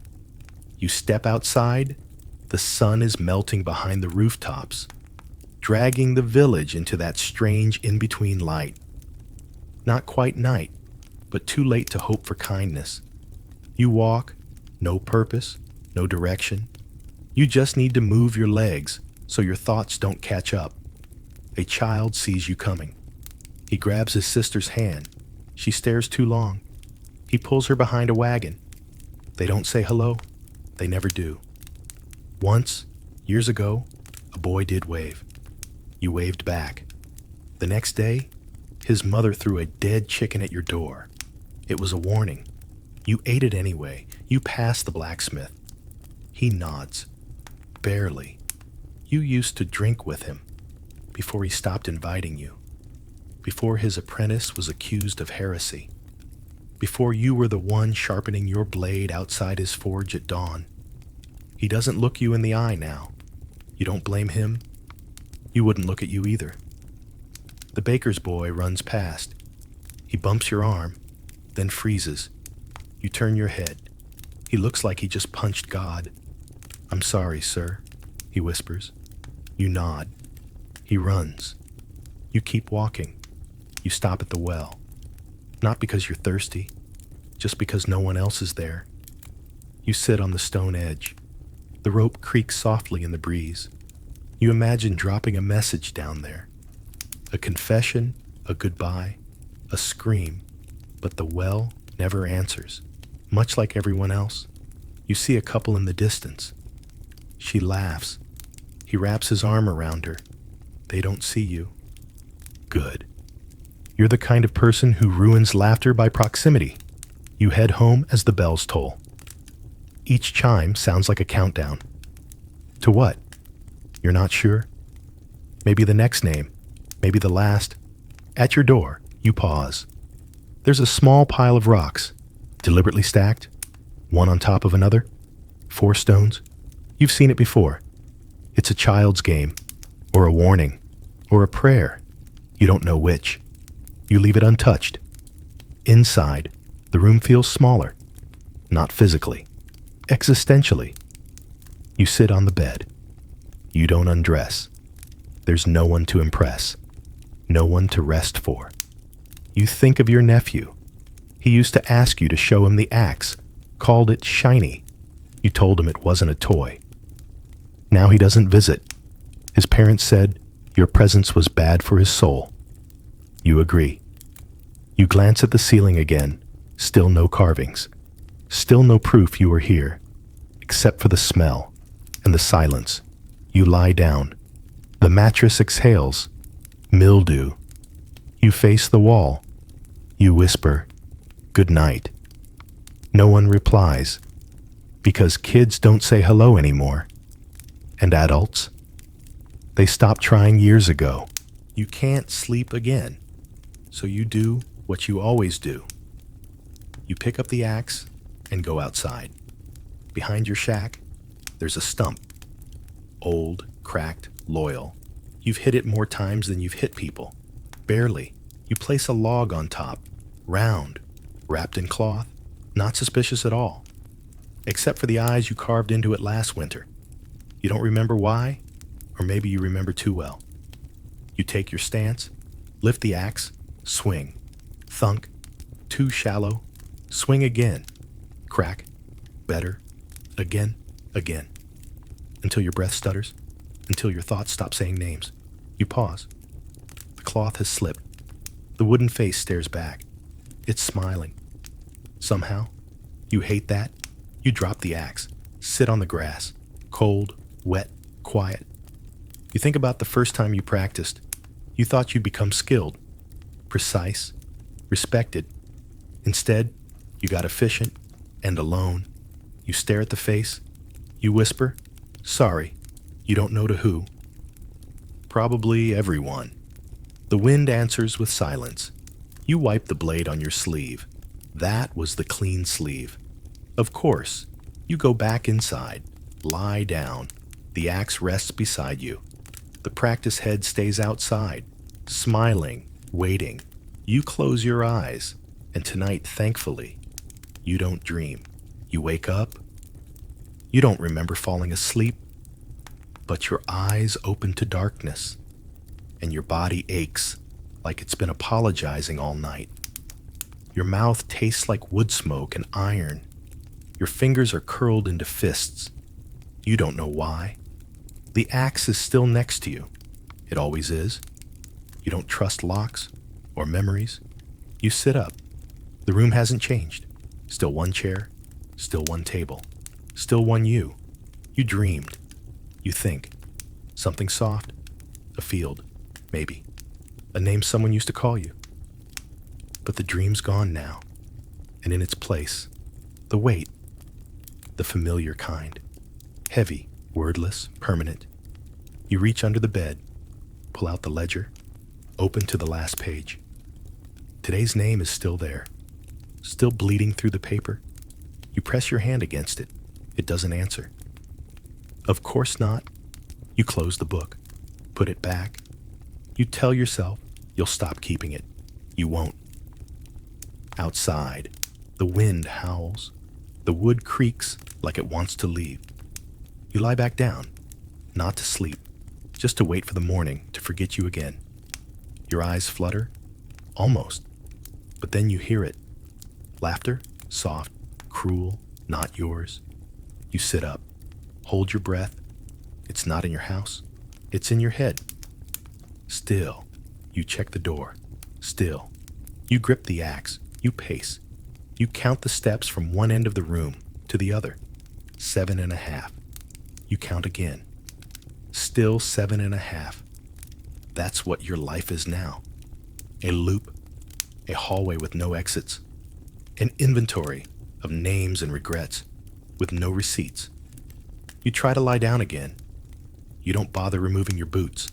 You step outside. The sun is melting behind the rooftops, dragging the village into that strange in-between light. Not quite night, but too late to hope for kindness. You walk, no purpose, no direction. You just need to move your legs so your thoughts don't catch up. A child sees you coming. He grabs his sister's hand. She stares too long. He pulls her behind a wagon. They don't say hello. They never do. Once, years ago, a boy did wave. You waved back. The next day, his mother threw a dead chicken at your door. It was a warning. You ate it anyway. You pass the blacksmith. He nods. Barely. You used to drink with him before he stopped inviting you. Before his apprentice was accused of heresy. Before you were the one sharpening your blade outside his forge at dawn. He doesn't look you in the eye now. You don't blame him. You wouldn't look at you either. The baker's boy runs past. He bumps your arm, then freezes. You turn your head. He looks like he just punched God. "I'm sorry, sir," he whispers. You nod. He runs. You keep walking. You stop at the well. Not because you're thirsty, just because no one else is there. You sit on the stone edge. The rope creaks softly in the breeze. You imagine dropping a message down there. A confession, a goodbye, a scream, but the well never answers. Much like everyone else, you see a couple in the distance. She laughs. He wraps his arm around her. They don't see you. Good. You're the kind of person who ruins laughter by proximity. You head home as the bells toll. Each chime sounds like a countdown. To what? You're not sure? Maybe the next name, maybe the last. At your door, you pause. There's a small pile of rocks, deliberately stacked, one on top of another. 4 stones. You've seen it before. It's a child's game, or a warning, or a prayer. You don't know which. You leave it untouched. Inside, the room feels smaller. Not physically. Existentially. You sit on the bed. You don't undress. There's no one to impress. No one to rest for. You think of your nephew. He used to ask you to show him the axe, called it shiny. You told him it wasn't a toy. Now he doesn't visit. His parents said your presence was bad for his soul. You agree. You glance at the ceiling again. Still no carvings. Still no proof you were here, except for the smell and the silence. You lie down. The mattress exhales. Mildew. You face the wall. You whisper, "Good night." No one replies, because kids don't say hello anymore. And adults? They stopped trying years ago. You can't sleep again. So you do what you always do. You pick up the axe and go outside. Behind your shack, there's a stump. Old, cracked, loyal. You've hit it more times than you've hit people. Barely. You place a log on top, round, wrapped in cloth, not suspicious at all. Except for the eyes you carved into it last winter. You don't remember why, or maybe you remember too well. You take your stance, lift the axe, swing, thunk, too shallow, swing again, crack, better, again, until your breath stutters, until your thoughts stop saying names. You pause. The cloth has slipped. The wooden face stares back. It's smiling. Somehow, you hate that. You drop the axe, sit on the grass, cold, wet, quiet. You think about the first time you practiced. You thought you'd become skilled, precise, respected. Instead, you got efficient and alone. You stare at the face. You whisper, sorry, you don't know to who. Probably everyone. The wind answers with silence. You wipe the blade on your sleeve. That was the clean sleeve. Of course, you go back inside, lie down. The axe rests beside you. The practice head stays outside, smiling, waiting. You close your eyes, and tonight, thankfully, you don't dream. You wake up. You don't remember falling asleep, but your eyes open to darkness, and your body aches like it's been apologizing all night. Your mouth tastes like wood smoke and iron. Your fingers are curled into fists. You don't know why. The axe is still next to you. It always is. You don't trust locks or memories. You sit up. The room hasn't changed. Still one chair, still one table, still one you. You dreamed. You think. Something soft. A field, maybe. A name someone used to call you. But the dream's gone now, and in its place, the weight, the familiar kind, heavy, wordless, permanent. You reach under the bed, pull out the ledger, open to the last page. Today's name is still there, still bleeding through the paper. You press your hand against it. It doesn't answer. Of course not. You close the book, put it back. You tell yourself you'll stop keeping it. You won't. Outside, the wind howls. The wood creaks like it wants to leave. You lie back down, not to sleep, just to wait for the morning to forget you again. Your eyes flutter, almost, but then you hear it. Laughter, soft, cruel, not yours. You sit up, hold your breath. It's not in your house, it's in your head. Still, you check the door. Still, you grip the axe. You pace. You count the steps from one end of the room to the other. 7.5. You count again. Still 7.5. That's what your life is now. A loop. A hallway with no exits. An inventory of names and regrets with no receipts. You try to lie down again. You don't bother removing your boots.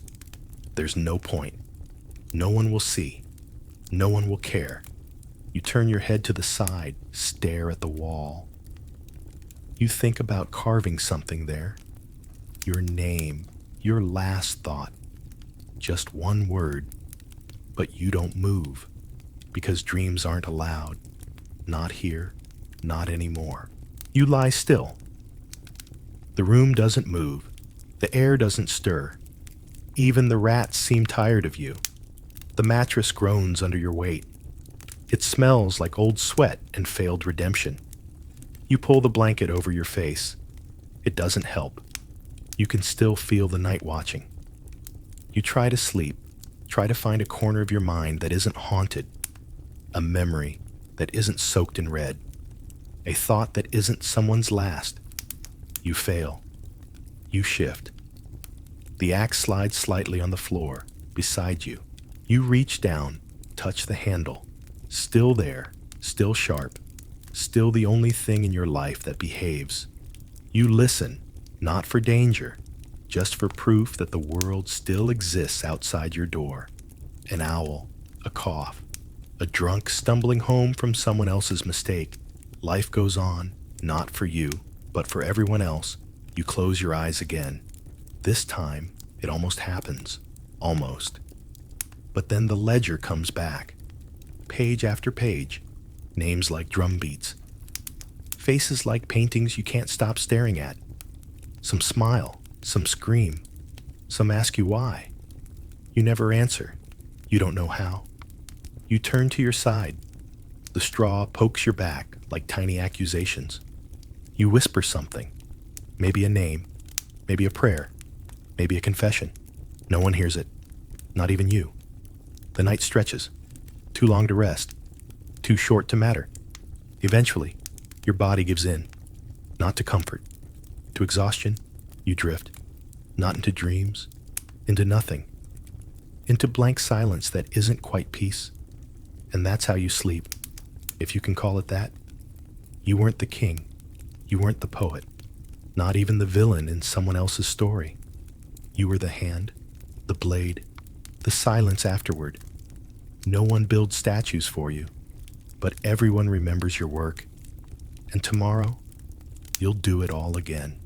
There's no point. No one will see. No one will care. You turn your head to the side, stare at the wall. You think about carving something there. Your name, your last thought. Just one word. But you don't move, because dreams aren't allowed. Not here, not anymore. You lie still. The room doesn't move. The air doesn't stir. Even the rats seem tired of you. The mattress groans under your weight. It smells like old sweat and failed redemption. You pull the blanket over your face. It doesn't help. You can still feel the night watching. You try to sleep, try to find a corner of your mind that isn't haunted, a memory that isn't soaked in red, a thought that isn't someone's last. You fail. You shift. The axe slides slightly on the floor beside you. You reach down, touch the handle. Still there, still sharp, still the only thing in your life that behaves. You listen, not for danger, just for proof that the world still exists outside your door. An owl, a cough, A drunk stumbling home from someone else's mistake. Life goes on, not for you, but for everyone else. You close your eyes again. This time, it almost happens. Almost. But then the ledger comes back. Page after page. Names like drum beats. Faces like paintings you can't stop staring at. Some smile, some scream. Some ask you why. You never answer. You don't know how. You turn to your side. The straw pokes your back like tiny accusations. You whisper something. Maybe a name. Maybe a prayer. Maybe a confession. No one hears it. Not even you. The night stretches. Too long to rest. Too short to matter. Eventually, your body gives in. Not to comfort. To exhaustion, you drift. Not into dreams. Into nothing. Into blank silence that isn't quite peace. And that's how you sleep, if you can call it that. You weren't the king. You weren't the poet. Not even the villain in someone else's story. You were the hand, the blade, the silence afterward. No one builds statues for you, but everyone remembers your work. And tomorrow, you'll do it all again.